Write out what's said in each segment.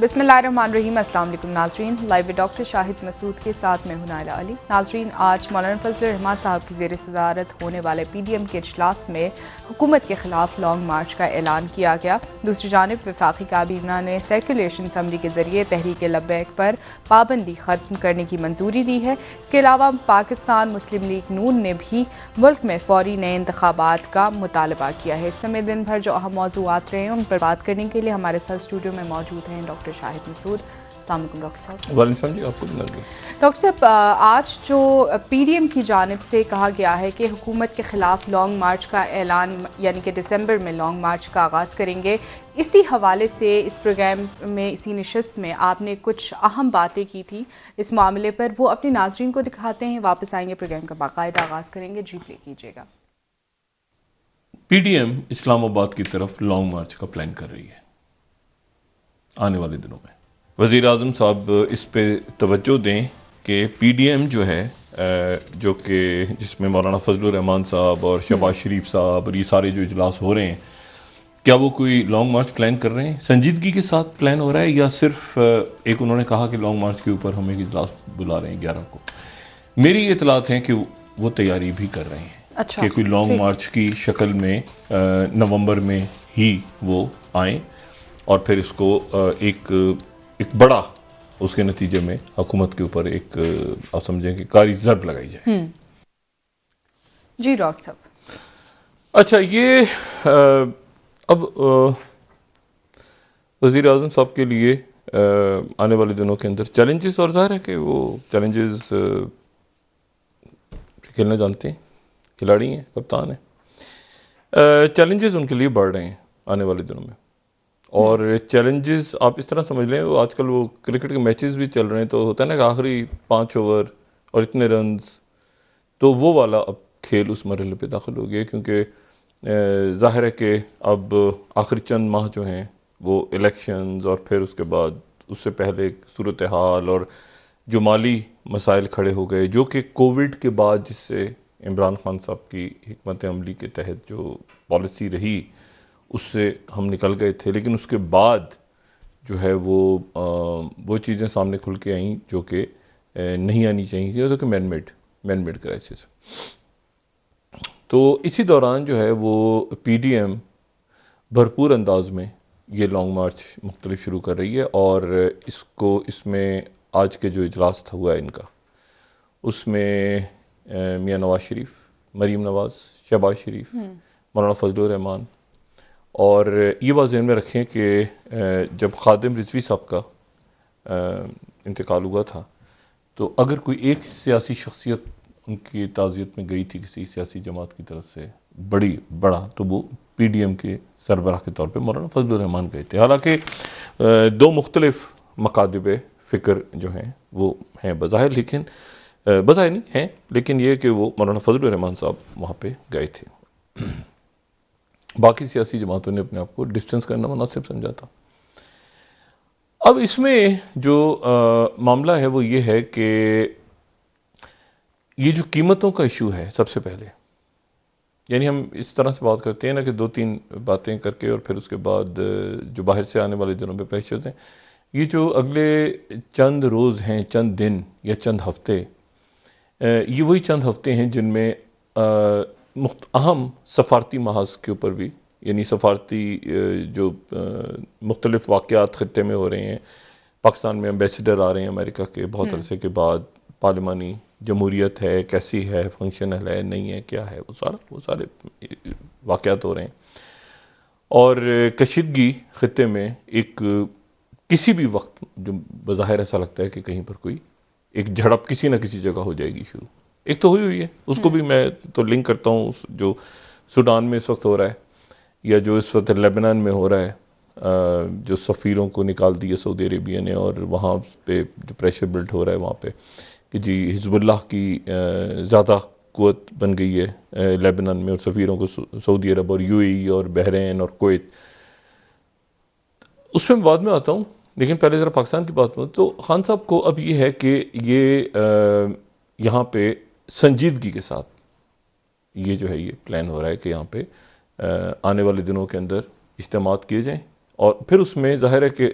बिस्मिल्लाहिर्रहमानिर्रहीम। अस्सलाम वालेकुम नाजरीन, live with doctor Shahid Masood के साथ मैं हूं नाइला अली। नाजरीन, आज मौलाना फजलुर रहमान साहब की ज़ेर सदारत होने वाले PDM के इजलास में हुकूमत के खिलाफ लॉन्ग मार्च का ऐलान किया गया। दूसरी जानिब वफाकी काबीना ने सर्कुलेशन असम्बली के जरिए तहरीक लब्बैक पर पाबंदी खत्म करने की मंजूरी दी है। इसके अलावा पाकिस्तान मुस्लिम लीग नून ने भी मुल्क में फौरी नए इंतखाबात का मुतालबा किया है। इस समय दिन भर जो अहम मौजूआत रहे हैं उन पर बात करने के लिए हमारे साथ स्टूडियो में मौजूद हैं डॉक्टर शाहिद मसूद। अस्सलाम वालेकुम डॉक्टर साहब। वालेकुम जी, आपको भी लगे। डॉक्टर साहब, आज जो PDM की जानिब से कहा गया है कि हुकूमत के खिलाफ लॉन्ग मार्च का ऐलान, यानी कि दिसंबर में लॉन्ग मार्च का आगाज़ करेंगे, इसी हवाले से इस प्रोग्राम में, इसी नशिस्त में आपने कुछ अहम बातें की थी इस मामले पर, वो अपने नाजरीन को दिखाते हैं। वापस आएंगे, प्रोग्राम का बाकायदा आगाज़ करेंगे। जी प्ले कीजिएगा। PDM इस्लामाबाद की तरफ लॉन्ग मार्च का प्लान कर रही है आने वाले दिनों में। वज़ीर आज़म साहब इस पे तवज्जो दें कि PDM जो है, जो कि जिसमें मौलाना फजलुर रहमान साहब और शहबाज शरीफ साहब और ये सारे जो इजलास हो रहे हैं, क्या वो कोई लॉन्ग मार्च प्लान कर रहे हैं? संजीदगी के साथ प्लान हो रहा है या सिर्फ एक उन्होंने कहा कि लॉन्ग मार्च के ऊपर हम एक इजलास बुला रहे हैं 11 को? मेरी इतलात हैं कि वो तैयारी भी कर रहे हैं। अच्छा, कि कोई लॉन्ग मार्च की शक्ल में नवंबर में ही वो आए और फिर इसको एक बड़ा उसके नतीजे में हुकूमत के ऊपर एक आप समझें कि कारी ज़र्ब लगाई जाए। जी डॉक्टर साहब। अच्छा, ये अब वज़ीर आज़म साहब के लिए आने वाले दिनों के अंदर चैलेंजेस, और ज़ाहिर है कि वो चैलेंजेस खेलना जानते हैं, खिलाड़ी हैं, कप्तान हैं। चैलेंजेस उनके लिए बढ़ रहे हैं आने वाले दिनों में। और चैलेंजेस आप इस तरह समझ लें, वो आजकल वो क्रिकेट के मैचेस भी चल रहे हैं, तो होता है ना कि आखिरी 5 ओवर और इतने रन्स, तो वो वाला अब खेल उस मरहले पे दाखिल हो गया। क्योंकि ज़ाहिर है कि अब आखिरी चंद माह जो हैं वो इलेक्शंस और फिर उसके बाद उससे पहले सूरत हाल और जो माली मसाइल खड़े हो गए, जो कि कोविड के बाद, जिससे इमरान खान साहब की हिकमत अमली के तहत जो पॉलिसी रही उससे हम निकल गए थे। लेकिन उसके बाद जो है वो चीज़ें सामने खुल के आईं जो कि नहीं आनी चाहिए थी, तो कि मैन मेड क्राइसिस। तो इसी दौरान जो है वो PDM भरपूर अंदाज में ये लॉन्ग मार्च मुख्तलिफ शुरू कर रही है। और इसमें आज के जो इजलास था हुआ है इनका, उसमें मियाँ नवाज शरीफ, मरीम नवाज, शहबाज शरीफ, मौलाना फजलुर रहमान, और ये बात ज़हन में रखें कि जब खादिम रिजवी साहब का इंतकाल हुआ था, तो अगर कोई एक सियासी शख्सियत उनकी ताज़ियत में गई थी किसी सियासी जमात की तरफ से बड़ा, तो वो PDM के सरबराह के तौर पे मौलाना फजलुर रहमान गए थे। हालांकि दो मुख्तलिफ मकादिब फ़िक्र जो हैं वो हैं बज़ाहिर, लेकिन बज़ाहिर नहीं हैं, लेकिन ये कि वो मौलाना फजलुर रहमान साहब वहाँ पे गए थे। बाकी सियासी जमातों ने अपने आप को डिस्टेंस करना मुनासिब समझा था। अब इसमें जो मामला है वो ये है कि ये जो कीमतों का इशू है, सबसे पहले, यानी हम इस तरह से बात करते हैं ना कि 2-3 बातें करके और फिर उसके बाद जो बाहर से आने वाले दिनों में प्रेशर्स हैं, ये जो अगले चंद रोज़ हैं, चंद दिन या चंद हफ्ते, ये वही चंद हफ्ते हैं जिनमें अहम सफारती महाज के ऊपर भी, यानी सफारती जो मुख्तलिफ वाक़यात ख़ित्ते में हो रहे हैं। पाकिस्तान में एम्बेसडर आ रहे हैं अमेरिका के बहुत अरसे के बाद, पार्लिमानी जमहूरियत है, कैसी है, फंक्शनल है, नहीं है, क्या है, वो सारे वाक़यात हो रहे हैं। और कशीदगी ख़ित्ते में एक किसी भी वक्त जो बज़ाहिर ऐसा लगता है कि कहीं पर कोई एक झड़प किसी न किसी जगह हो जाएगी शुरू। एक तो हुई है, उसको भी मैं तो लिंक करता हूँ जो सूडान में इस वक्त हो रहा है, या जो इस वक्त लेबनान में हो रहा है, जो सफ़ीरों को निकाल दिया सऊदी अरेबिया ने, और वहाँ पे जो प्रेशर बिल्ड हो रहा है वहाँ पे कि जी हिज़्बुल्लाह की ज़्यादा क़ुव्वत बन गई है लेबनान में, और सफ़ीरों को सऊदी अरब और UAE और बहरीन और कुवैत, उसमें मैं बाद में आता हूँ। लेकिन पहले ज़रा पाकिस्तान की बात में, तो खान साहब को अब ये है कि ये यहाँ पे संजीदगी के साथ ये जो है ये प्लान हो रहा है कि यहाँ पे आने वाले दिनों के अंदर इज्तिमात किए जाएँ, और फिर उसमें ज़ाहिर है कि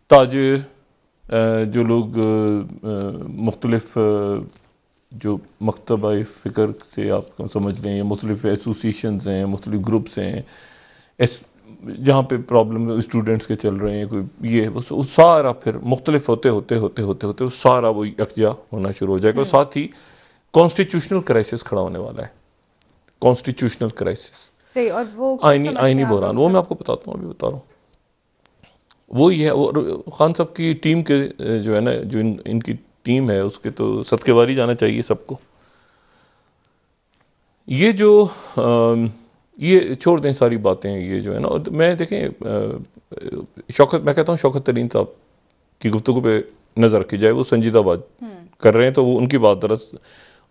ताजिर, जो लोग मुख्तलिफ जो मकतबा फ़िक्र से आप समझ लें, या मुख्तलिफ एसोसिएशंस हैं, मुख्तलिफ ग्रुप्स हैं, जहाँ पे प्रॉब्लम स्टूडेंट्स के चल रहे हैं, कोई ये वो सारा फिर मुख्तलिफ होते होते होते होते होते वो सारा वो यकजा होना शुरू हो जाएगा। और साथ ही कॉन्स्टिट्यूशनल क्राइसिस खड़ा होने वाला है, कॉन्स्टिट्यूशनल क्राइसिस सही। और वो आईनी बहरान, वो मैं आपको बताता हूँ, अभी बता रहा हूँ। वो ये है, और खान साहब की टीम के जो है ना, जो इनकी टीम है, उसके तो सदकेवारी जाना चाहिए सबको। ये जो ये छोड़ दें सारी बातें, ये जो है ना, और मैं देखें शौकत, मैं कहता हूँ शौकत तरीन साहब की गुफ्तगू पे नजर रखी जाए। वो संजीदा बात कर रहे हैं तो वो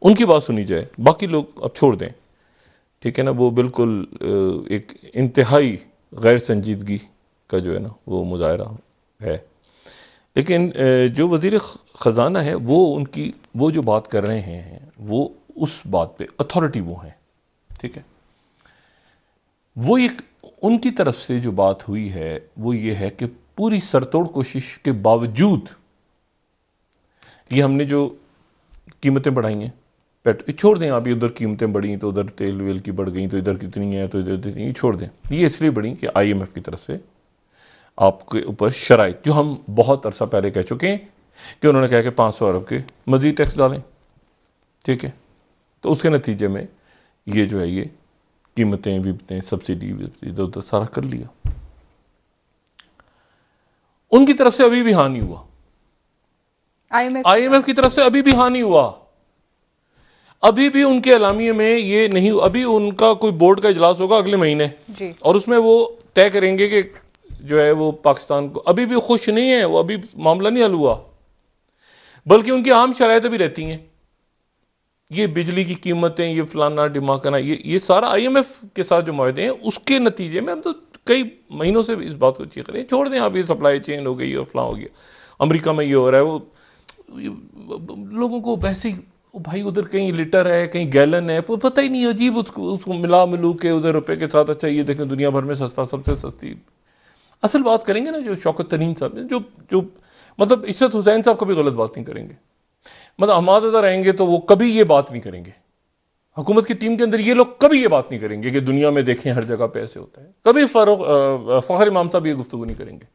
उनकी बात सुनी जाए, बाकी लोग अब छोड़ दें, ठीक है ना। वो बिल्कुल एक इंतहाई गैर संजीदगी का जो है ना वो मुजाहरा है। लेकिन जो वजीर ख़जाना है वो जो बात कर रहे हैं, वो उस बात पे अथॉरिटी वो हैं, ठीक है। वो एक उनकी तरफ से जो बात हुई है वो ये है कि पूरी सरतोड़ कोशिश के बावजूद ये हमने जो कीमतें बढ़ाई हैं, छोड़ दें आप, ये उधर कीमतें बढ़ी तो उधर तेल वेल की बढ़ गई, तो इधर कितनी है तो इधर कितनी, छोड़ दें। ये इसलिए बढ़ी कि IMF की तरफ से आपके ऊपर शराइत, जो हम बहुत अरसा पहले कह चुके हैं कि उन्होंने कहा कि 500 अरब के मजीद टैक्स डालें, ठीक है। तो उसके नतीजे में ये जो है, ये कीमतें विमतें सब्सिडी इधर उधर सारा कर लिया। उनकी तरफ से अभी भी हाँ नहीं हुआ, IMF की तरफ से अभी भी हाँ नहीं हुआ। अभी भी उनके एलामिये में ये नहीं, अभी उनका कोई बोर्ड का इजलास होगा अगले महीने जी, और उसमें वो तय करेंगे कि जो है वो पाकिस्तान को, अभी भी खुश नहीं है वो, अभी मामला नहीं हल हुआ, बल्कि उनकी आम शरायतें भी रहती हैं। ये बिजली की कीमतें, ये फलाना डिमाकना, ये सारा IMF के साथ जो मुआहदे हैं, उसके नतीजे में हम तो कई महीनों से इस बात को चीख रहे हैं, छोड़ दें आप, ये सप्लाई चेन हो गई और फलां हो गया, अमेरिका में ये हो रहा है, वो लोगों को वैसे ही भाई उधर कहीं लीटर है कहीं गैलन है, पता ही नहीं, अजीब उसको मिलू के उधर रुपए के साथ। अच्छा ये देखें दुनिया भर में सस्ता, सबसे सस्ती। असल बात करेंगे ना जो शौकत तरीन साहब ने, जो मतलब इशरत हुसैन साहब कभी गलत बात नहीं करेंगे, मतलब हमारे रहेंगे तो वो कभी ये बात नहीं करेंगे। हुकूमत की टीम के अंदर ये लोग कभी ये बात नहीं करेंगे कि दुनिया में देखें हर जगह पे ऐसे होता है, कभी फखर इमाम साहब ये गुफ्तगू नहीं करेंगे।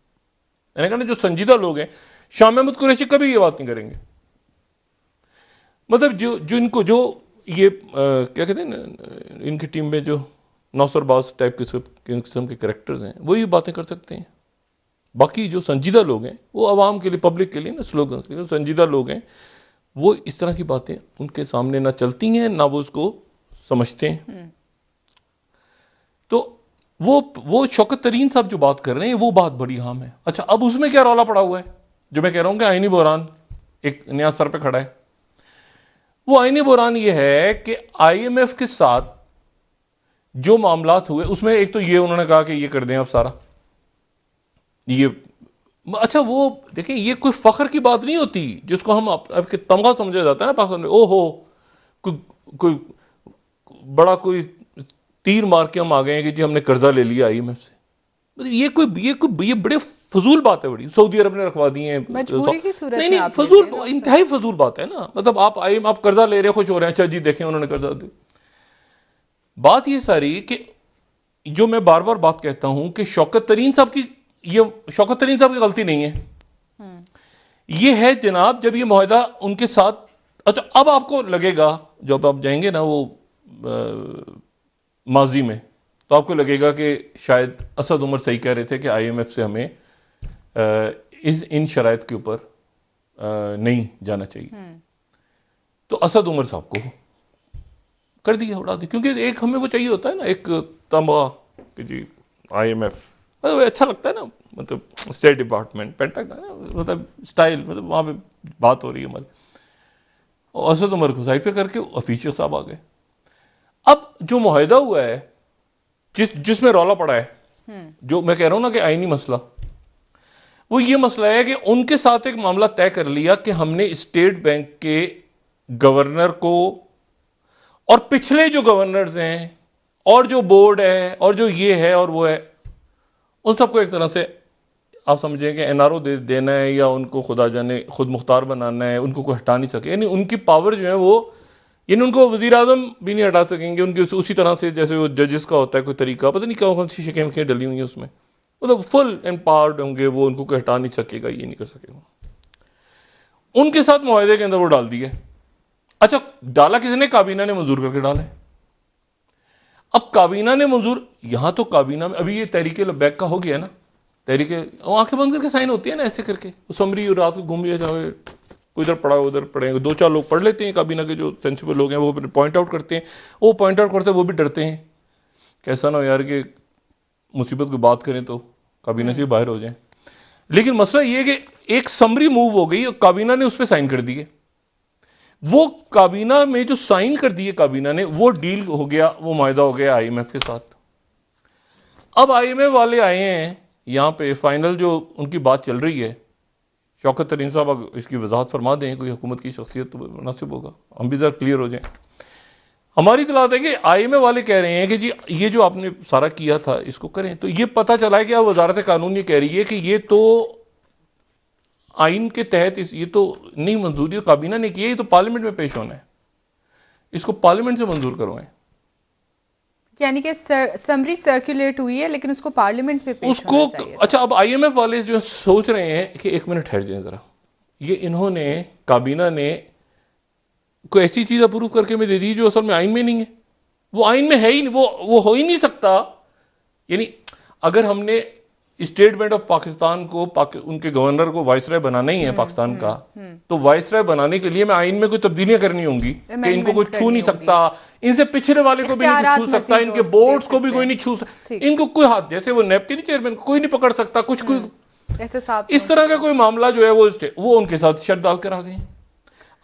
मैंने कहा ना, जो संजीदा लोग हैं, शाह महमूद कुरैशी कभी ये बात नहीं करेंगे। मतलब जो इनको जो ये क्या कहते हैं ना, इनकी टीम में जो नौसरबाज टाइप के किस्म के कैरेक्टर्स हैं, वो ये बातें कर सकते हैं। बाकी जो संजीदा लोग हैं, वो आवाम के लिए, पब्लिक के लिए ना, स्लोगन के लिए, संजीदा लोग हैं, वो इस तरह की बातें उनके सामने ना चलती हैं, ना वो उसको समझते हैं। तो वो शौकत तरीन साहब जो बात कर रहे हैं, वो बात बड़ी अहम है। अच्छा, अब उसमें क्या रौला पड़ा हुआ है, जो मैं कह रहा हूं कि आईनी बहरान एक नया स्तर पे खड़ा है। वो आईनी बहरान ये है कि IMF के साथ जो मामलात हुए, उसमें एक तो ये उन्होंने कहा कि ये कर दें आप सारा ये। अच्छा, वो देखिए, ये कोई फख्र की बात नहीं होती जिसको हम आपके तमगा समझा जाता है ना पाकिस्तान में। ओहो, कोई बड़ा कोई तीर मार के हम आ गए हैं कि जी हमने कर्जा ले लिया IMF से। ये बड़े फजूल बात है, बड़ी। सऊदी अरब ने रखवा दी है मजबूरी की सूरत में। नहीं, फजूल, इंतहाई फजूल बात है ना। मतलब आप कर्जा ले रहे हैं, खुश हो रहे हैं, अच्छा जी देखें उन्होंने कर्जा दिया। बात ये सारी कि जो मैं बार बार बात कहता हूं कि शौकत तरीन साहब की गलती नहीं है। ये है जनाब, जब ये मुआहदा उनके साथ, अच्छा अब आपको लगेगा, जब आप जाएंगे ना वो माजी में, तो आपको लगेगा कि शायद असद उमर सही कह रहे थे कि IMF से हमें इन शराइत के ऊपर नहीं जाना चाहिए। तो असद उमर साहब को कर दिया, उड़ा दिया, क्योंकि एक हमें वो चाहिए होता है ना, एक तमगा कि जी IMF, मतलब अच्छा लगता है ना, मतलब स्टेट डिपार्टमेंट, पेंटागन, मतलब स्टाइल, मतलब वहां पे बात हो रही है हमारी। और असद उमर को साइड पे करके ऑफिशियल साहब आ गए। अब जो मुआहदा हुआ है, जिसमें रौला पड़ा है, जो मैं कह रहा हूं ना कि आईनी मसला, वो ये मसला है कि उनके साथ एक मामला तय कर लिया कि हमने स्टेट बैंक के गवर्नर को और पिछले जो गवर्नर्स हैं और जो बोर्ड है और जो ये है और वो है, उन सबको एक तरह से आप समझें कि एनआरओ देना है या उनको खुदा जाने खुद मुख्तार बनाना है, उनको कोई हटा नहीं सके, यानी उनकी पावर जो है वो, यानी उनको वजीर आजम भी नहीं हटा सकेंगे, उनकी उसी तरह से जैसे वो जजेस का होता है कोई तरीका, पता नहीं क्या कौन सी शिकें डली हुई हैं उसमें, मतलब फुल एम्पावर्ड होंगे वो, उनको कोई हटा नहीं सकेगा, ये नहीं कर सकेगा। उनके साथ मुआहदे के अंदर वो डाल दिए। अच्छा, डाला किसने? काबीना ने मंजूर करके डाला है। अब काबीना ने मंजूर, यहां तो काबीना में अभी ये तहरीके लब्बैक का हो गया ना, तहरीके आंखें बंद करके साइन होती है ना ऐसे करके, समरी रात को घूम लिया जाए, कोई इधर पढ़ा उधर पढ़ेंगे, दो चार लोग पढ़ लेते हैं काबीना के जो सेंसिबल लोग हैं, वो पॉइंट आउट करते हैं, वो पॉइंट आउट करते हैं, वो भी डरते हैं कैसा ना हो यार कि मुसीबत की बात करें तो काबीना से बाहर हो जाए। लेकिन मसला ये है कि एक समरी मूव हो गई और काबीना ने उस पर साइन कर दिए, वो काबीना में जो साइन कर दिए काबीना ने, वो डील हो गया, वो मुआहदा हो गया आईएमएफ के साथ। अब आईएमएफ वाले आए हैं यहां पे, फाइनल जो उनकी बात चल रही है, शौकत तरीन साहब अब इसकी वजाहत फरमा दें, कोई हुकूमत की शख्सियत तो मुनासिब होगा, हम भी जरा क्लियर हो जाएं। हमारी इतलात है कि आईएमएफ वाले कह रहे हैं कि जी ये जो आपने सारा किया था इसको करें, तो ये पता चला है कि अब वजारत कानून ये कह रही है कि ये तो आइन के तहत ये तो नहीं मंजूरी काबीना ने की है, ये तो पार्लियामेंट में पेश होना है, इसको पार्लियामेंट से मंजूर करवाएं। यानी कि समरी सर्कुलेट हुई है लेकिन उसको पार्लियामेंट में पेश उसको होना चाहिए। अच्छा, अब आईएमएफ वाले जो सोच रहे हैं कि एक मिनट ठहर जाए जरा, ये इन्होंने काबीना ने कोई ऐसी चीज अप्रूव करके में दे दी जो असल में आइन में नहीं है, वो आइन में है ही नहीं, वो हो ही नहीं सकता। यानी अगर हमने स्टेट बैंक ऑफ पाकिस्तान को उनके गवर्नर को वाइसराय बनाना ही है पाकिस्तान का, तो वाइसराय बनाने के लिए मैं आइन में कोई तब्दीलियां करनी होंगी कि इनको कोई छू नहीं सकता, इनसे पिछड़े वाले को भी नहीं छू सकता, इनके बोर्ड्स को भी कोई नहीं छू सकता, इनको कोई हाथ, जैसे वो नेब के चेयरमैन को कोई नहीं पकड़ सकता, कुछ कोई इस तरह का कोई मामला जो है वो उनके साथ शर्त डालकर आ गए।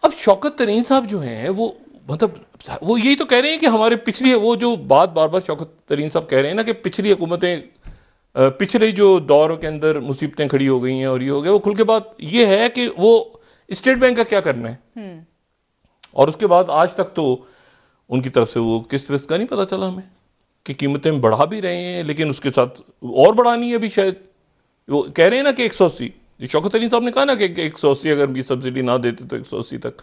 अब शौकत तरीन साहब जो हैं वो मतलब वो यही तो कह रहे हैं कि हमारे पिछली, वो जो बात बार बार शौकत तरीन साहब कह रहे हैं ना कि पिछली हुकूमतें, पिछले जो दौर के अंदर मुसीबतें खड़ी हो गई हैं और ये हो गया, वो खुल के बात ये है कि वो स्टेट बैंक का क्या करना है, और उसके बाद आज तक तो उनकी तरफ से वो किस रिस्क का नहीं पता चला हमें, कि कीमतें बढ़ा भी रहे हैं लेकिन उसके साथ और बढ़ानी है भी शायद, वो कह रहे हैं ना कि 180, शौकत अली साहब ने कहा ना कि 180 अगर भी सब्सिडी ना देते तो 180 तक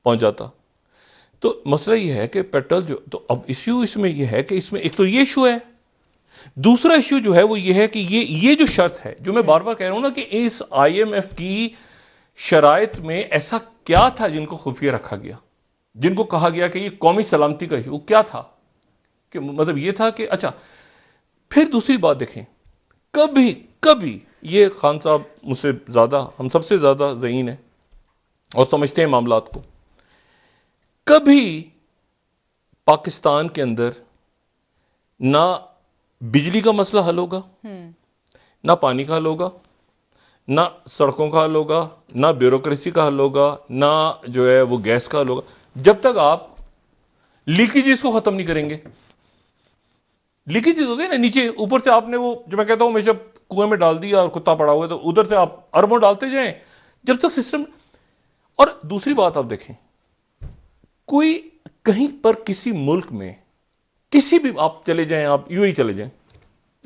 पहुंच जाता। तो मसला ये है कि पेट्रोल जो, तो अब इश्यू इसमें यह है कि इसमें एक तो ये इशू है, दूसरा इश्यू जो है वो ये है कि ये जो शर्त है जो मैं बार बार कह रहा हूं ना कि इस आईएमएफ की शराइत में ऐसा क्या था जिनको खुफिया रखा गया, जिनको कहा गया कि ये कौमी सलामती का इशू क्या था, कि मतलब ये था कि अच्छा। फिर दूसरी बात देखें, कभी कभी ये खान साहब मुझसे ज्यादा, हम सबसे ज्यादा ज़हीन है और समझते हैं मामलात को, कभी पाकिस्तान के अंदर ना बिजली का मसला हल होगा, ना पानी का हल होगा, ना सड़कों का हल होगा, ना ब्यूरोक्रेसी का हल होगा, ना जो है वो गैस का हल होगा, जब तक आप लीकेजेस को खत्म नहीं करेंगे। लीकेजेस होते हैं ना नीचे, ऊपर से आपने वो जो मैं कहता हूं हमेशा कुएं में डाल दिया और कुत्ता पड़ा हुआ है, तो उधर से आप अरबों डालते जाएं जब तक सिस्टम। और दूसरी बात आप देखें, कोई कहीं पर किसी मुल्क में किसी भी आप चले जाएं, आप यूएई चले जाएं,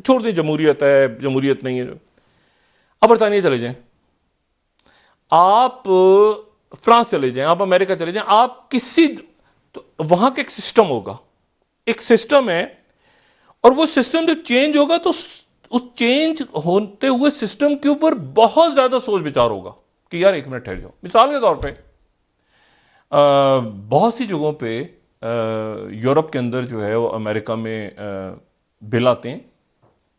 छोड़ दें जमहूरियत है जमहूरियत नहीं है, आप बरतानिया चले जाएं, आप फ्रांस चले जाएं, आप अमेरिका चले जाएं, आप किसी, तो वहां का एक सिस्टम होगा, एक सिस्टम है, और वो सिस्टम जब चेंज होगा तो उस चेंज होते हुए सिस्टम के ऊपर बहुत ज्यादा सोच विचार होगा कि यार एक मिनट ठहर जाओ। मिसाल के तौर पे बहुत सी जगहों पे यूरोप के अंदर जो है वो अमेरिका में बिल आते हैं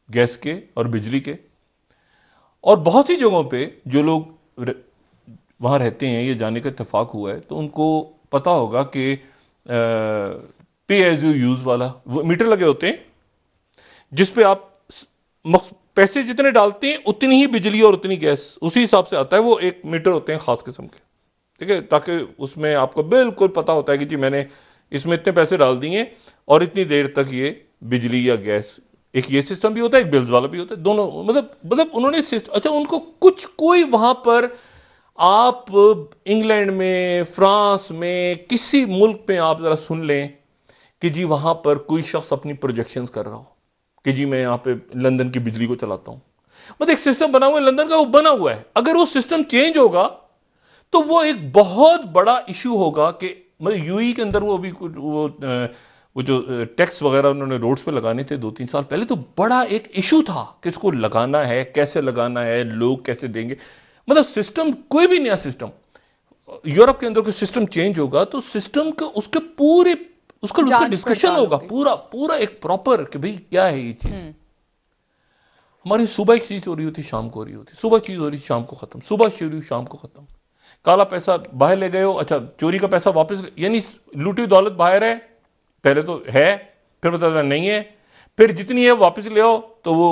गैस के और बिजली के, और बहुत सी जगहों पे जो लोग वहां रहते हैं, ये जाने का इत्तेफाक हुआ है, तो उनको पता होगा कि पे एज यू यूज वाला वो मीटर लगे होते हैं जिसपे आप पैसे जितने डालते हैं उतनी ही बिजली और उतनी गैस उसी हिसाब से आता है, वो एक मीटर होते हैं खास किस्म के, ठीक है, ताकि उसमें आपको बिल्कुल पता होता है कि जी मैंने इसमें इतने पैसे डाल दिए और इतनी देर तक ये बिजली या गैस, एक ये सिस्टम भी होता है, एक बिल्स वाला भी होता है, दोनों मतलब उन्होंने अच्छा उनको कुछ कोई वहां पर, आप इंग्लैंड में फ्रांस में किसी मुल्क में आप जरा सुन लें कि जी वहां पर कोई शख्स अपनी प्रोजेक्शंस कर रहा हो कि जी मैं यहां पे लंदन की बिजली को चलाता हूं, मतलब एक सिस्टम बना हुआ है लंदन का, वो बना हुआ है, अगर वो सिस्टम चेंज होगा तो वो एक बहुत बड़ा इशू होगा कि मतलब यूई के अंदर वो अभी वो जो टैक्स वगैरह उन्होंने रोड्स पे लगाने थे 2-3 साल पहले, तो बड़ा एक इशू था कि इसको लगाना है, कैसे लगाना है, लोग कैसे देंगे। मतलब सिस्टम, कोई भी नया सिस्टम यूरोप के अंदर कोई सिस्टम चेंज होगा तो सिस्टम के उसके पूरे उसका डिस्कशन होगा, पूरा पूरा एक प्रॉपर कि भाई क्या है ये चीज। हमारी सुबह एक चीज हो रही होती, शाम को हो रही होती, सुबह चीज हो रही, शाम को खत्म, सुबह चीज हो रही, शाम को खत्म। काला पैसा बाहर ले गए हो, अच्छा चोरी का पैसा वापस, यानी लूटी दौलत बाहर है, पहले तो है, फिर पता चला नहीं है, फिर जितनी है वापस ले आओ तो वो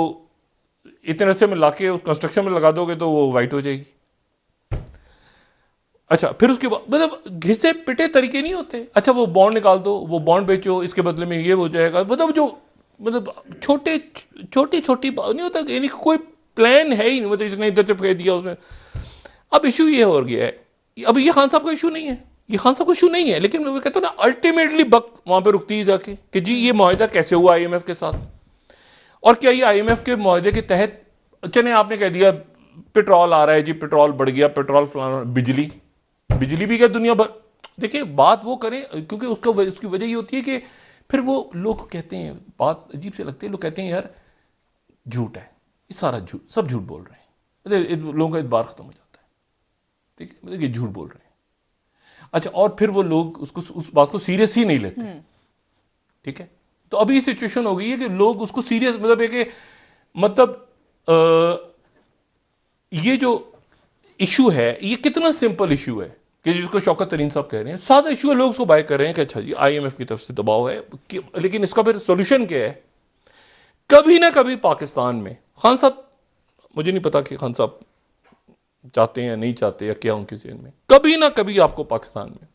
इतने रस्से में लाके उस कंस्ट्रक्शन में लगा दोगे तो वो वाइट हो जाएगी। अच्छा फिर उसके बाद मतलब घिसे पिटे तरीके नहीं होते। अच्छा वो बॉन्ड निकाल दो, वो बॉन्ड बेचो, इसके बदले में ये हो जाएगा। मतलब जो मतलब छोटी छोटी नहीं होता, यानी कोई प्लान है ही नहीं, मतलब इसने इधर से फेंक दिया उसने। अब इशू ये हो गया है, अब ये खान साहब का इशू नहीं है, ये खान साहब का इशू नहीं है, लेकिन मैं कहता हूं ना अल्टीमेटली बक वहां पे रुकती है जाके कि जी ये मुआहिदा कैसे हुआ आईएमएफ के साथ, और क्या ये आईएमएफ के मुआहिदे के तहत, चले आपने कह दिया पेट्रोल आ रहा है जी, पेट्रोल बढ़ गया, पेट्रोल बिजली, बिजली भी क्या दुनिया भर। देखिए बात वो करें क्योंकि उसकी वजह ये होती है कि फिर वो लोग कहते हैं, बात अजीब से लगती है, लोग कहते हैं यार झूठ है, ये सारा झूठ, सब झूठ बोल रहे हैं, मतलब लोगों का इतबार खत्म हो जाता है, ठीक है, मतलब ये झूठ बोल रहे हैं। अच्छा और फिर वो लोग उसको उस बात को सीरियस ही नहीं लेते, ठीक है। तो अभी सिचुएशन हो गई है कि लोग उसको सीरियस, मतलब है कि मतलब ये जो इशू है ये कितना सिंपल इशू है कि जिसको शौकत तरीन साहब कह रहे हैं, सादा इशू है, लोग उसको बाय कर रहे हैं कि अच्छा जी आईएमएफ की तरफ से दबाव है, लेकिन इसका फिर सॉल्यूशन क्या है। कभी ना कभी पाकिस्तान में खान साहब, मुझे नहीं पता कि खान साहब चाहते हैं या नहीं चाहते या क्या उनके जहन में, कभी ना कभी आपको पाकिस्तान में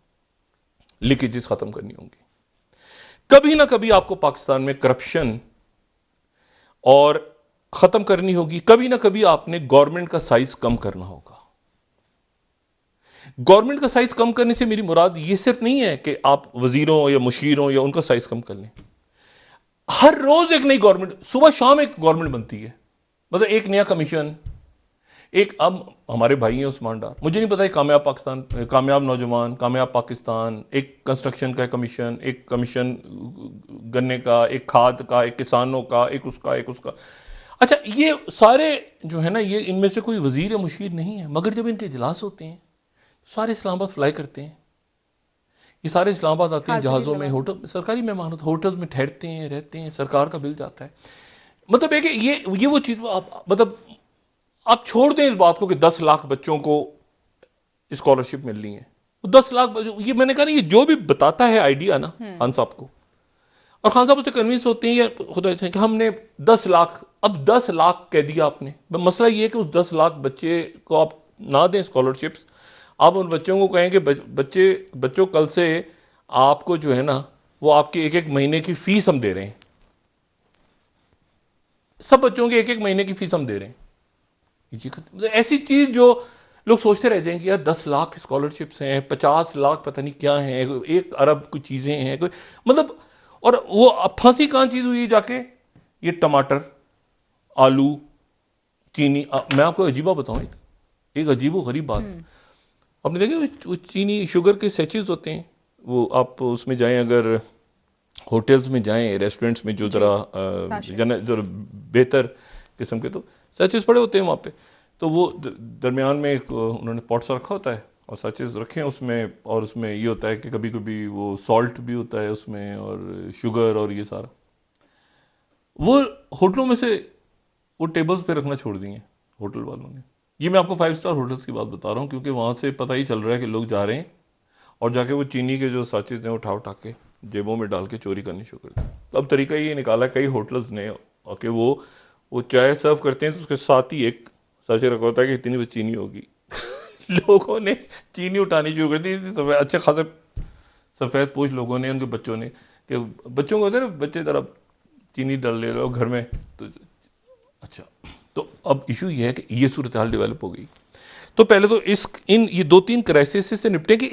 लीकेजेस खत्म करनी होंगी, कभी ना कभी आपको पाकिस्तान में करप्शन और खत्म करनी होगी, कभी ना कभी आपने गवर्नमेंट का साइज कम करना होगा। गवर्नमेंट का साइज कम करने से मेरी मुराद यह सिर्फ नहीं है कि आप वजीरों या मुशीरों या उनका साइज कम कर लें। हर रोज एक नई गवर्नमेंट, सुबह शाम एक गवर्नमेंट बनती है, मतलब एक नया कमीशन, एक अब हमारे भाई हैं उस्मान डार, मुझे नहीं पता कामयाब पाकिस्तान, कामयाब नौजवान, कामयाब पाकिस्तान, एक कंस्ट्रक्शन का कमीशन, एक कमीशन गन्ने का, एक खाद का, एक किसानों का, एक उसका, एक उसका। अच्छा ये सारे जो है ना, ये इनमें से कोई वजीर या मुशीर नहीं है, मगर जब इनके इजलास होते हैं सारे इस्लामाबाद फ्लाई करते हैं, ये सारे इस्लामाबाद आते हैं जहाज़ों में, होटल, सरकारी मेहमान होटल्स में ठहरते हैं, रहते हैं, सरकार का बिल जाता है। मतलब है कि ये वो चीज़ आप मतलब आप छोड़ दें इस बात को कि 10 लाख बच्चों को स्कॉलरशिप मिल रही है, 10 लाख, ये मैंने कहा ना, ये जो भी बताता है आइडिया ना खान साहब को, और खान साहब उससे कन्विंस होते हैं या खुदा कि हमने 10 लाख, अब 10 लाख कह दिया आपने, मसला ये है कि उस 10 लाख बच्चे को आप ना दें स्कॉलरशिप्स, आप उन बच्चों को कहें कि बच्चों कल से आपको जो है ना वो आपके एक एक महीने की फीस हम दे रहे हैं, सब बच्चों के एक एक महीने की फीस हम दे रहे हैं। ऐसी चीज जो लोग सोचते रह जाएंगे यार 10 लाख स्कॉलरशिप्स हैं, 50 लाख पता नहीं क्या हैं, 1 अरब कुछ चीजें हैं, कोई मतलब, और वो फांसी कहां चीज हुई जाके, ये टमाटर, आलू, चीनी। मैं आपको अजीबा बताऊं, एक अजीबो गरीब बात, आपने देखे वो चीनी शुगर के सेचेस होते हैं, वो आप उसमें जाएं, अगर होटल्स में जाएं, रेस्टोरेंट्स में, जो जरा बेहतर किस्म के, तो सचेस पड़े होते हैं वहाँ पे, तो वो दरमियान में एक उन्होंने पॉट सा रखा होता है और सचेस रखे हैं उसमें, और उसमें ये होता है कि कभी कभी वो सॉल्ट भी होता है उसमें और शुगर और ये सारा, वो होटलों में से वो टेबल्स पे रखना छोड़ दिए होटल वालों ने। ये मैं आपको 5 स्टार होटल्स की बात बता रहा हूँ क्योंकि वहाँ से पता ही चल रहा है कि लोग जा रहे हैं और जाके वो चीनी के जो साचेस हैं उठा उठा के जेबों में डाल के चोरी करनी शुरू कर दी। तो अब तरीका ये निकाला कई होटल्स ने कि वो चाय सर्व करते हैं तो उसके साथ ही एक साचे रखा होता है कि इतनी चीनी होगी। लोगों ने चीनी उठानी शुरू कर दी, अच्छे खासे सफेद पोश लोगों ने, उनके बच्चों ने, कि बच्चों को होता है ना, बच्चे जरा चीनी डाल ले लो घर में, तो अच्छा। तो अब इशू ये है कि ये सूरत हाल डेवलप हो गई। तो पहले तो ये 2-3 क्राइसिस से निपटे कि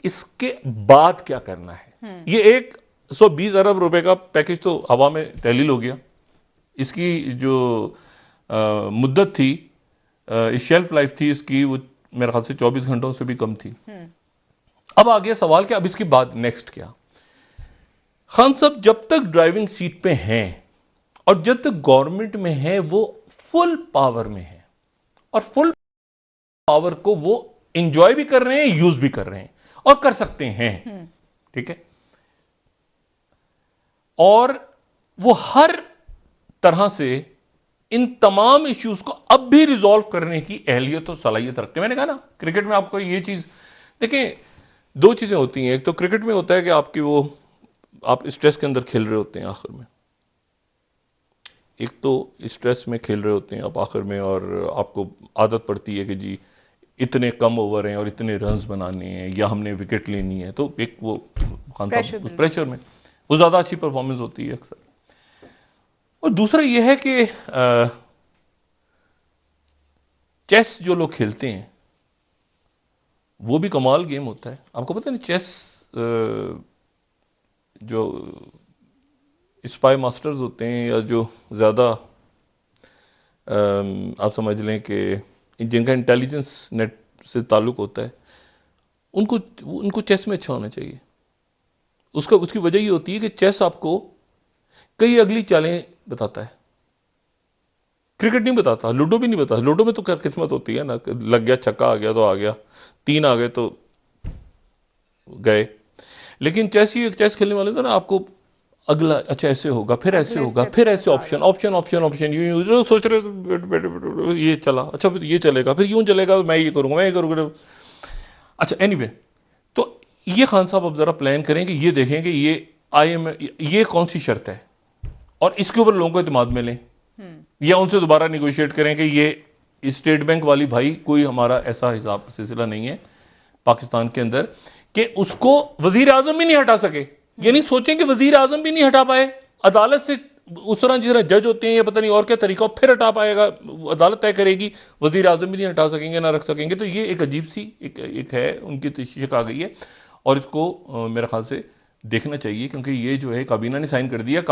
इसके बाद क्या करना है। ये 120 अरब रुपए का पैकेज तो हवा में तहलील हो गया। इसकी जो मुद्दत थी, शेल्फ लाइफ थी इसकी, वो मेरे ख्याल से 24 घंटों से भी कम थी। अब आ गया सवाल कि अब इसके बाद नेक्स्ट क्या। खान साहब जब तक ड्राइविंग सीट पे हैं और जब तक गवर्नमेंट में है वो फुल पावर में है, और फुल पावर को वो इंजॉय भी कर रहे हैं, यूज भी कर रहे हैं और कर सकते हैं। ठीक है। और वो हर तरह से इन तमाम इश्यूज को अब भी रिजॉल्व करने की अहलियत और सलाहियत रखते हैं। मैंने कहा ना, क्रिकेट में आपको ये चीज देखें, दो चीजें होती हैं। एक तो क्रिकेट में होता है कि आपकी वो आप स्ट्रेस के अंदर खेल रहे होते हैं आखिर में, एक तो स्ट्रेस में खेल रहे होते हैं आप आखिर में, और आपको आदत पड़ती है कि जी इतने कम ओवर हैं और इतने रन्स बनाने हैं या हमने विकेट लेनी है, तो एक वो खान साहब उस प्रेशर में वो ज्यादा अच्छी परफॉर्मेंस होती है अक्सर। और दूसरा यह है कि चेस जो लोग खेलते हैं वो भी कमाल गेम होता है। आपको पता नहीं चेस जो स्पाई मास्टर्स होते हैं या जो ज्यादा आप समझ लें कि जिनका इंटेलिजेंस नेट से ताल्लुक होता है, उनको चेस में अच्छा होना चाहिए। उसकी वजह ये होती है कि चेस आपको कई अगली चालें बताता है, क्रिकेट नहीं बताता, लूडो भी नहीं बताता। लूडो में तो खैर किस्मत होती है ना, लग गया छक्का आ गया तो आ गया, 3 आ गए तो गए। लेकिन चेस खेलने वाले तो ना आपको अगला अच्छा ऐसे होगा, फिर ऐसे होगा, फिर ऐसे ऑप्शन ऑप्शन ऑप्शन ऑप्शन, यूं सोच रहे ये चला, अच्छा फिर ये चलेगा, फिर यूं चलेगा, मैं ये करूंगा, मैं ये करूंगा। अच्छा एनीवे, तो ये खान साहब अब जरा प्लान करें कि ये देखें कि ये कौन सी शर्त है और इसके ऊपर लोगों को इत्मीनान में लें, या उनसे दोबारा निगोशिएट करें कि ये स्टेट बैंक वाली भाई कोई हमारा ऐसा हिसाब सिलसिला नहीं है पाकिस्तान के अंदर कि उसको वजीर आजम भी नहीं हटा सके। ये नहीं सोचें कि वजीर आजम भी नहीं हटा पाए अदालत से, उस तरह जिस तरह जज होते हैं या पता नहीं और क्या तरीका, फिर हटा पाएगा, अदालत तय करेगी, वजीर आजम भी नहीं हटा सकेंगे ना रख सकेंगे। तो ये एक अजीब सी एक है, उनकी तशरीह आ गई है और इसको मेरे ख्याल से देखना चाहिए, क्योंकि ये जो है काबीना ने साइन कर दिया।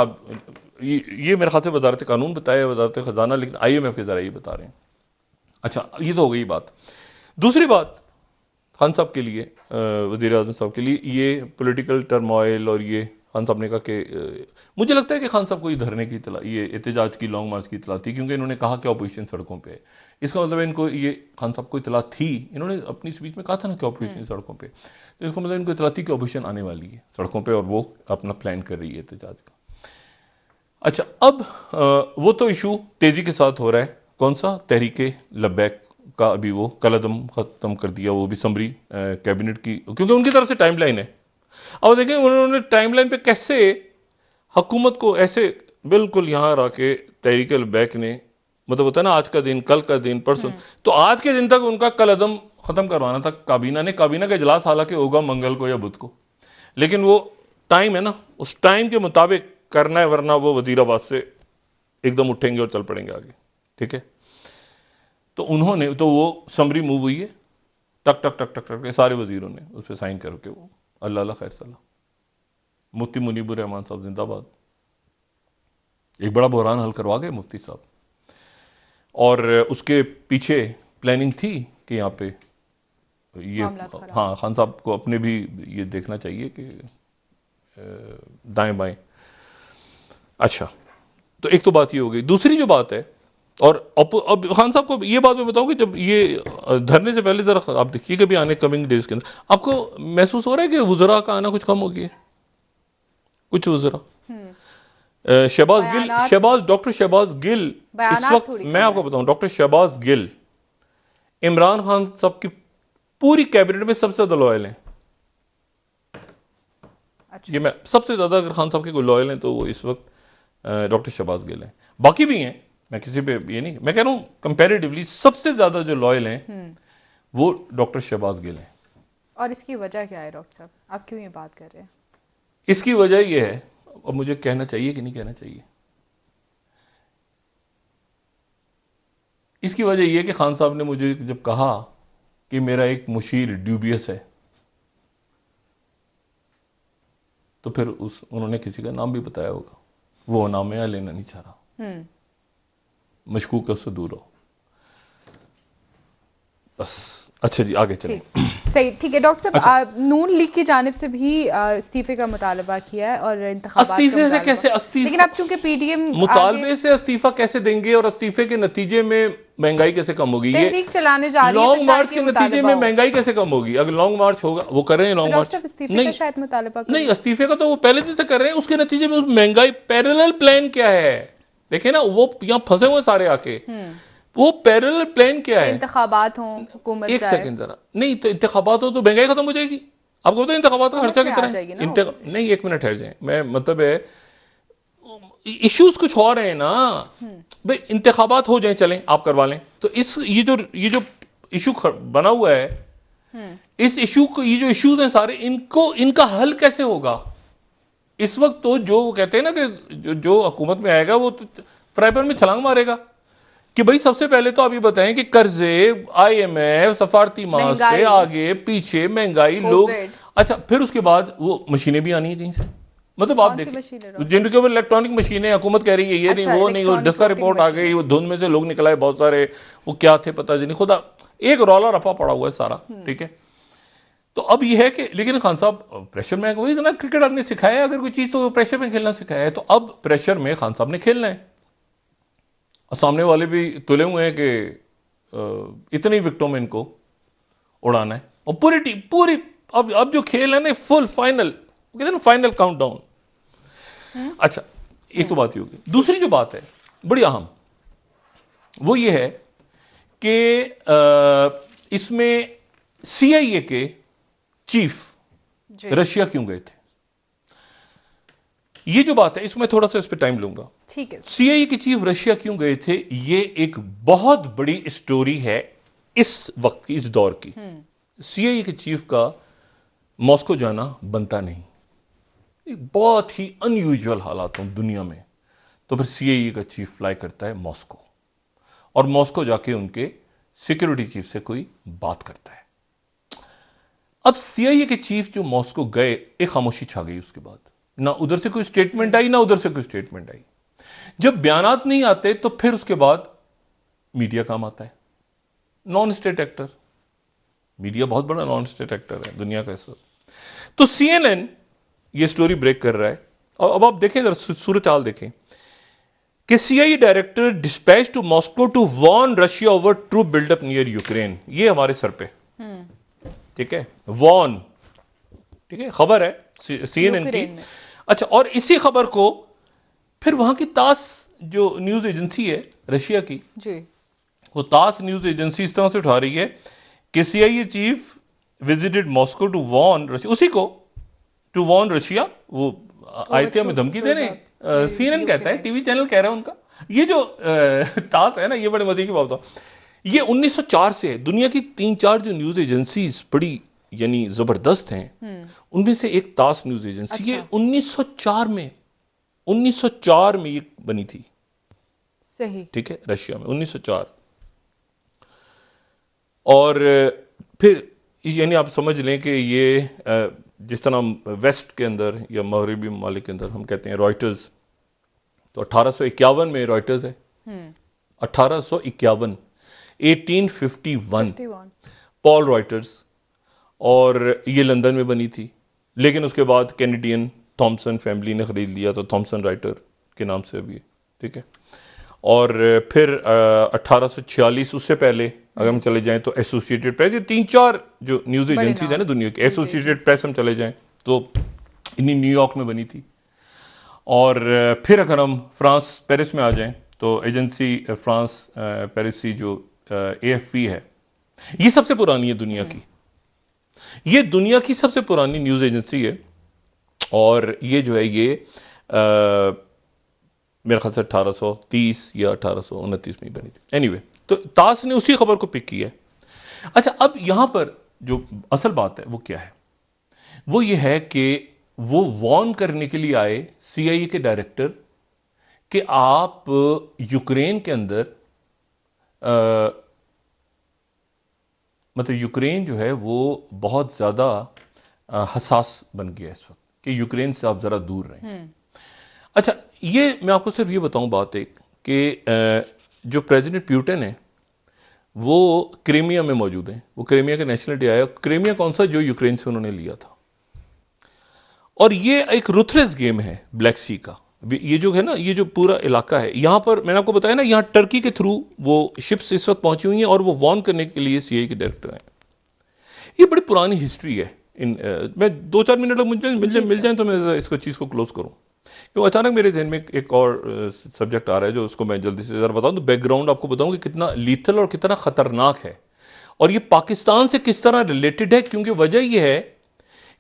ये मेरे ख्याल से वजारत कानून बताया, वजारत खजाना, लेकिन IMF के जरा ये बता रहे हैं। अच्छा ये तो हो गई बात। दूसरी बात खान साहब के लिए, वजीर आजम साहब के लिए, ये पॉलिटिकल टर्मोइल, और ये खान साहब ने कहा कि मुझे लगता है कि खान साहब को ये धरने की इतला, ये एहतजाज की, लॉन्ग मार्च की इतला थी, क्योंकि इन्होंने कहा कि अपोजिशन सड़कों पे है। इसका मतलब इनको ये खान साहब को इतला थी, इन्होंने अपनी स्पीच में कहा था ना कि अपोजिशन सड़कों पे, तो इसका मतलब इनको इतला थी कि अपोजिशन आने वाली है सड़कों पर और वो अपना प्लान कर रही है एहतजाज का। अच्छा अब वो तो इशू तेजी के साथ हो रहा है, कौन सा, तहरीके लब्बैक का अभी वो कलअदम खत्म कर दिया, वो भी समरी कैबिनेट की, क्योंकि उनकी तरफ से टाइमलाइन है। अब देखें उन्होंने टाइमलाइन पे कैसे हुकूमत को ऐसे बिल्कुल यहां रखे, तहरीके लब्बैक ने, मतलब होता है ना आज का दिन, कल का दिन, परसों, तो आज के दिन तक उनका कलअदम खत्म करवाना था काबीना ने। काबीना का इजलास हालांकि होगा मंगल को या बुध को, लेकिन वो टाइम है ना, उस टाइम के मुताबिक करना है, वरना वो वजीराबाद से एकदम उठेंगे और चल पड़ेंगे आगे। ठीक है, तो उन्होंने तो वो समरी मूव हुई है, टक टक टक टक टक सारे वजीरों ने उस पर साइन करके, वो अल्लाह अल्लाह खैर सलाह, मुफ्ती मुनीबुर रहमान साहब जिंदाबाद, एक बड़ा बहरान हल करवा गए मुफ्ती साहब। और उसके पीछे प्लानिंग थी कि यहाँ पे ये, हाँ खान साहब को अपने भी ये देखना चाहिए कि दाएं बाएं। अच्छा तो एक तो बात ये हो गई। दूसरी जो बात है, और अब खान साहब को ये बात मैं बताऊं कि जब ये धरने से पहले जरा आप देखिए कभी आने कमिंग डेज के अंदर आपको महसूस हो रहा है कि वुज़रा का आना कुछ कम हो गया, कुछ वुज़रा, डॉक्टर शहबाज गिल इस वक्त, मैं आपको बताऊं, डॉक्टर शहबाज गिल इमरान खान साहब की पूरी कैबिनेट में सबसे ज्यादा लॉयल हैं। अच्छा। ये मैं सबसे ज्यादा अगर खान साहब के कोई लॉयल हैं तो वो इस वक्त डॉक्टर शहबाज गिल हैं। बाकी भी हैं, मैं किसी पे ये नहीं, मैं कह रहा हूं कंपैरेटिवली सबसे ज्यादा जो लॉयल हैं वो डॉक्टर शहबाज गिल हैं। और इसकी वजह क्या है डॉक्टर साहब, आप क्यों ये बात कर रहे हैं? इसकी वजह यह है, अब मुझे कहना चाहिए कि नहीं कहना चाहिए, इसकी वजह यह है कि खान साहब ने मुझे जब कहा कि मेरा एक मुशीर ड्यूबियस है, तो फिर उन्होंने किसी का नाम भी बताया होगा, वो नाम मैं लेना नहीं चाह रहा। मशकूक है उससे दूर रहो। बस। अच्छा जी, आगे चलें। सही, ठीक है डॉक्टर साहब। अच्छा। नून लीग की जानिब से भी इस्तीफे का मुतालबा किया है और इंतखाबात इस्तीफे से कैसे लेकिन अब चूंकि पीडीएम मुतालबे से इस्तीफा कैसे देंगे और इस्तीफे के नतीजे में महंगाई कैसे कम होगी? ये तहरीक चलाने जा रही है, लॉन्ग मार्च के नतीजे में महंगाई कैसे कम होगी? अगर लॉन्ग मार्च होगा, वो कर रहे हैं लॉन्ग मार्च। नहीं, शायद मुतालबा नहीं, इस्तीफे का तो वो पहले दिन से कर रहे हैं, उसके नतीजे में महंगाई पैरेलल प्लान क्या है? देखिए ना, वो यहाँ फंसे हुए सारे आके। वो पैरेलल प्लान क्या है? इंतखाबात हो, हुकूमत एक सेकंड जरा, नहीं तो इंतखाबात हो तो महंगाई खत्म हो जाएगी। आपको पता है इंतखाबात का खर्चा कितना है? नहीं, एक मिनट ठहर जाए, मैं मतलब है इश्यूज कुछ और है ना भाई। इंतखाबात हो जाए, चलें आप करवा लें, तो इस ये जो इशू बना हुआ है, इस इशू को, ये जो इश्यूज हैं सारे, इनका हल कैसे होगा? इस वक्त तो जो कहते हैं ना कि जो हुकूमत में आएगा वो तो फ्राई पैन में छलांग मारेगा कि भाई सबसे पहले तो आप ये बताएं कि कर्जे, IMF, सफारती मास्क, आगे पीछे महंगाई, लोग। अच्छा, फिर उसके बाद वो मशीनें भी आनी है कहीं से। मतलब आप देखिए, जिनके ऊपर इलेक्ट्रॉनिक मशीनें, हुकूमत कह रही है ये नहीं वो नहीं, वो डिस्का रिपोर्ट आ गई, वो धुंध में से लोग निकलाए बहुत सारे, वो क्या थे पता नहीं, खुदा एक रौला रफा पड़ा हुआ है सारा। ठीक है, तो अब ये है कि, लेकिन खान साहब प्रेशर में, वही ना क्रिकेट आपने सिखाया अगर कोई चीज तो प्रेशर में खेलना सिखाया है, तो अब प्रेशर में खान साहब ने खेलना है। और सामने वाले भी तुले हुए हैं कि इतनी विकेटों में इनको उड़ाना है, और पूरी टीम पूरी, अब जो खेल है ना फुल फाइनल, कहते हैं ना फाइनल काउंटडाउन। अच्छा, एक तो बात ये होगी। दूसरी जो बात है बड़ी अहम, वो ये है कि इसमें CIA के चीफ रशिया क्यों गए थे? ये जो बात है, इसमें थोड़ा सा इस पर टाइम लूंगा। ठीक है। CIA के चीफ रशिया क्यों गए थे, ये एक बहुत बड़ी स्टोरी है इस वक्त की, इस दौर की। CIA के चीफ का मॉस्को जाना बनता नहीं, एक बहुत ही अनयूजुअल हालात हों दुनिया में, तो फिर CIA का चीफ फ्लाई करता है मॉस्को, और मॉस्को जाके उनके सिक्योरिटी चीफ से कोई बात करता है। अब CIA के चीफ जो मॉस्को गए, एक खामोशी छा गई उसके बाद, ना उधर से कोई स्टेटमेंट आई, ना उधर से कोई स्टेटमेंट आई। जब बयानात नहीं आते तो फिर उसके बाद मीडिया काम आता है, नॉन स्टेट एक्टर। मीडिया बहुत बड़ा नॉन स्टेट एक्टर है दुनिया का इस वक्त। तो CNN ये स्टोरी ब्रेक कर रहा है, और अब आप देखें जरा सूरत हाल देखें कि CIA director dispatch to Moscow to warn Russia over troop buildup near Ukraine. ये हमारे सर पे, ठीक है, वॉर्न, ठीक है, खबर है CNN की। अच्छा, और इसी खबर को फिर वहां की तास जो न्यूज एजेंसी है रशिया की जी, वो तास न्यूज एजेंसी इस तरह से उठा रही है कि CIA chief visited Moscow to warn Russia, उसी को टू वॉर्न रशिया, वो आए थे हमें धमकी देने। CNN कहता है, टीवी चैनल कह रहा है उनका। ये जो तास है ना, ये बड़े मजे की बात है। ये 1904 से है। दुनिया की 3-4 जो न्यूज एजेंसीज बड़ी यानी जबरदस्त हैं, उनमें से एक तास न्यूज एजेंसी। अच्छा। ये 1904 में ये बनी थी। सही, ठीक है, रशिया में 1904। और फिर यानी आप समझ लें कि ये जिस तरह वेस्ट के अंदर या मगरबी ममालिक के अंदर हम कहते हैं रॉयटर्स, तो 1851 में रॉयटर्स है। 1851, 1851 पॉल रॉयटर्स, और ये लंदन में बनी थी। लेकिन उसके बाद कैनेडियन थॉमसन फैमिली ने खरीद लिया, तो थॉमसन राइटर के नाम से अभी, ठीक है। और फिर 1846, उससे पहले अगर हम चले जाएं तो एसोसिएटेड प्रेस, ये 3-4 जो न्यूज एजेंसीज है ना दुनिया की, एसोसिएटेड प्रेस हम चले जाएं तो इन्हीं न्यूयॉर्क में बनी थी। और फिर अगर हम फ्रांस पेरिस में आ जाएं तो एजेंसी फ्रांस पेरिस जो AFP है, ये सबसे पुरानी है दुनिया की। ये दुनिया की सबसे पुरानी न्यूज एजेंसी है, और ये जो है ये मेरे ख्याल से 1830 या 1829 में बनी थी। एनीवे, तो तास ने उसी खबर को पिक किया है। अच्छा, अब यहां पर जो असल बात है वो क्या है, वो ये है कि वो वॉर्न करने के लिए आए CIA के डायरेक्टर कि आप यूक्रेन के अंदर मतलब यूक्रेन जो है वो बहुत ज्यादा हसास बन गया इस वक्त, कि यूक्रेन से आप जरा दूर रहें। अच्छा, ये मैं आपको सिर्फ ये बताऊं बात एक कि जो प्रेसिडेंट प्यूटिन है वो क्रीमिया में मौजूद हैं। वो क्रीमिया के नेशनलिटी आया। क्रीमिया कौन सा? जो यूक्रेन से उन्होंने लिया था। और ये एक रुथलेस गेम है ब्लैक सी का। ये जो है ना, ये जो पूरा इलाका है, यहां पर मैंने आपको बताया ना, यहां टर्की के थ्रू वो शिप्स इस वक्त पहुंची हुई हैं और वो वार्न करने के लिए सीआईए के डायरेक्टर हैं। ये बड़ी पुरानी हिस्ट्री है। मैं 2-4 मिनट मिल जाए तो मैं इसको चीज को क्लोज करूं, क्योंकि अचानक मेरे जहन में एक और सब्जेक्ट आ रहा है जो उसको मैं जल्दी से जरा बताऊं। तो बैकग्राउंड आपको बताऊं कि कितना लीथल और कितना खतरनाक है, और ये पाकिस्तान से किस तरह रिलेटेड है। क्योंकि वजह यह है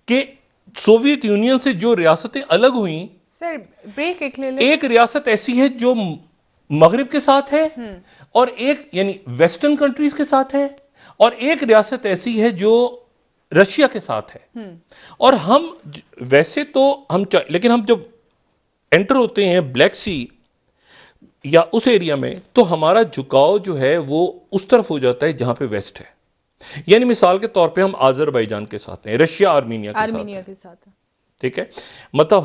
कि सोवियत यूनियन से जो रियासतें अलग हुई, सर ब्रेक एक रियासत ऐसी है जो मगरिब के साथ है, और एक यानी वेस्टर्न कंट्रीज के साथ है, और एक रियासत ऐसी है जो रशिया के साथ है। और हम वैसे तो लेकिन हम जब एंटर होते हैं ब्लैक सी या उस एरिया में, तो हमारा झुकाव जो है वो उस तरफ हो जाता है जहां पे वेस्ट है। यानी मिसाल के तौर पे हम आजरबाईजान के साथ हैं, रशिया आर्मीनिया के साथ है। ठीक है, मतलब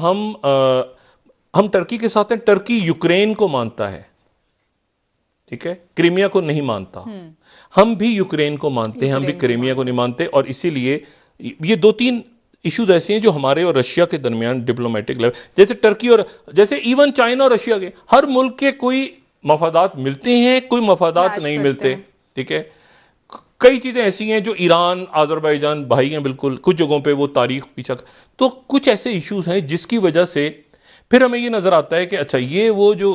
हम टर्की के साथ हैं। टर्की यूक्रेन को मानता है, ठीक है, क्रीमिया को नहीं मानता। हम भी यूक्रेन को मानते हैं, हम भी क्रीमिया को नहीं मानते। और इसीलिए ये 2-3 इश्यूज ऐसे हैं जो हमारे और रशिया के दरमियान डिप्लोमेटिक लेवल, जैसे टर्की और जैसे इवन चाइना और रशिया के, हर मुल्क के कोई मफादात मिलते हैं, कोई मफादात नहीं मिलते। ठीक है, कई चीजें ऐसी हैं जो ईरान आजरबाईजान भाई हैं बिल्कुल, कुछ जगहों पे वो तारीख पीछा। तो कुछ ऐसे इश्यूज हैं जिसकी वजह से फिर हमें ये नजर आता है कि अच्छा ये वो जो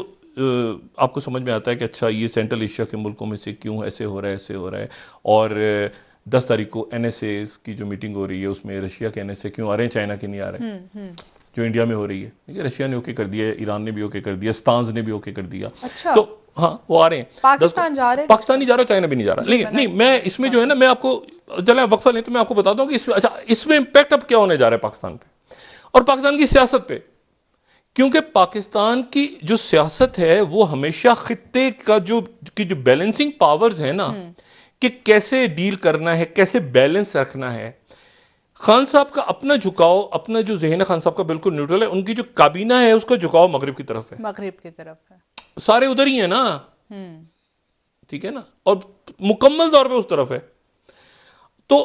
आपको समझ में आता है कि अच्छा ये सेंट्रल एशिया के मुल्कों में से क्यों ऐसे हो रहा है, ऐसे हो रहा है। और 10 तारीख को एनएसए की जो मीटिंग हो रही है उसमें रशिया के एनएसए क्यों आ रहे हैं, चाइना के नहीं आ रहे हैं, जो इंडिया में हो रही है। ठीक है, रशिया ने ओके कर दिया, ईरान ने भी ओके कर दिया, स्तांस ने भी ओके कर दिया। अच्छा। तो हाँ वो आ रहे हैं। पाकिस्तान जा रहे हैं, पाकिस्तान नहीं जा रहा, चाइना भी नहीं जा रहा। लेकिन नहीं, मैं इसमें जो है ना, मैं आपको चले वक्फा लें तो मैं आपको बताता हूं कि इसमें अच्छा इसमें इंपैक्ट अब क्या होने जा रहा है पाकिस्तान पे और पाकिस्तान की सियासत पे। क्योंकि पाकिस्तान की जो सियासत है वो हमेशा खित्ते का जो बैलेंसिंग पावर्स है ना, कि कैसे डील करना है, कैसे बैलेंस रखना है। खान साहब का अपना झुकाव, अपना जो जहन खान साहब का बिल्कुल न्यूट्रल है। उनकी जो काबीना है उसका झुकाव मगरिब की तरफ है, मगरिब की तरफ है, सारे उधर ही है ना। ठीक है ना, और मुकम्मल तौर पे उस तरफ है। तो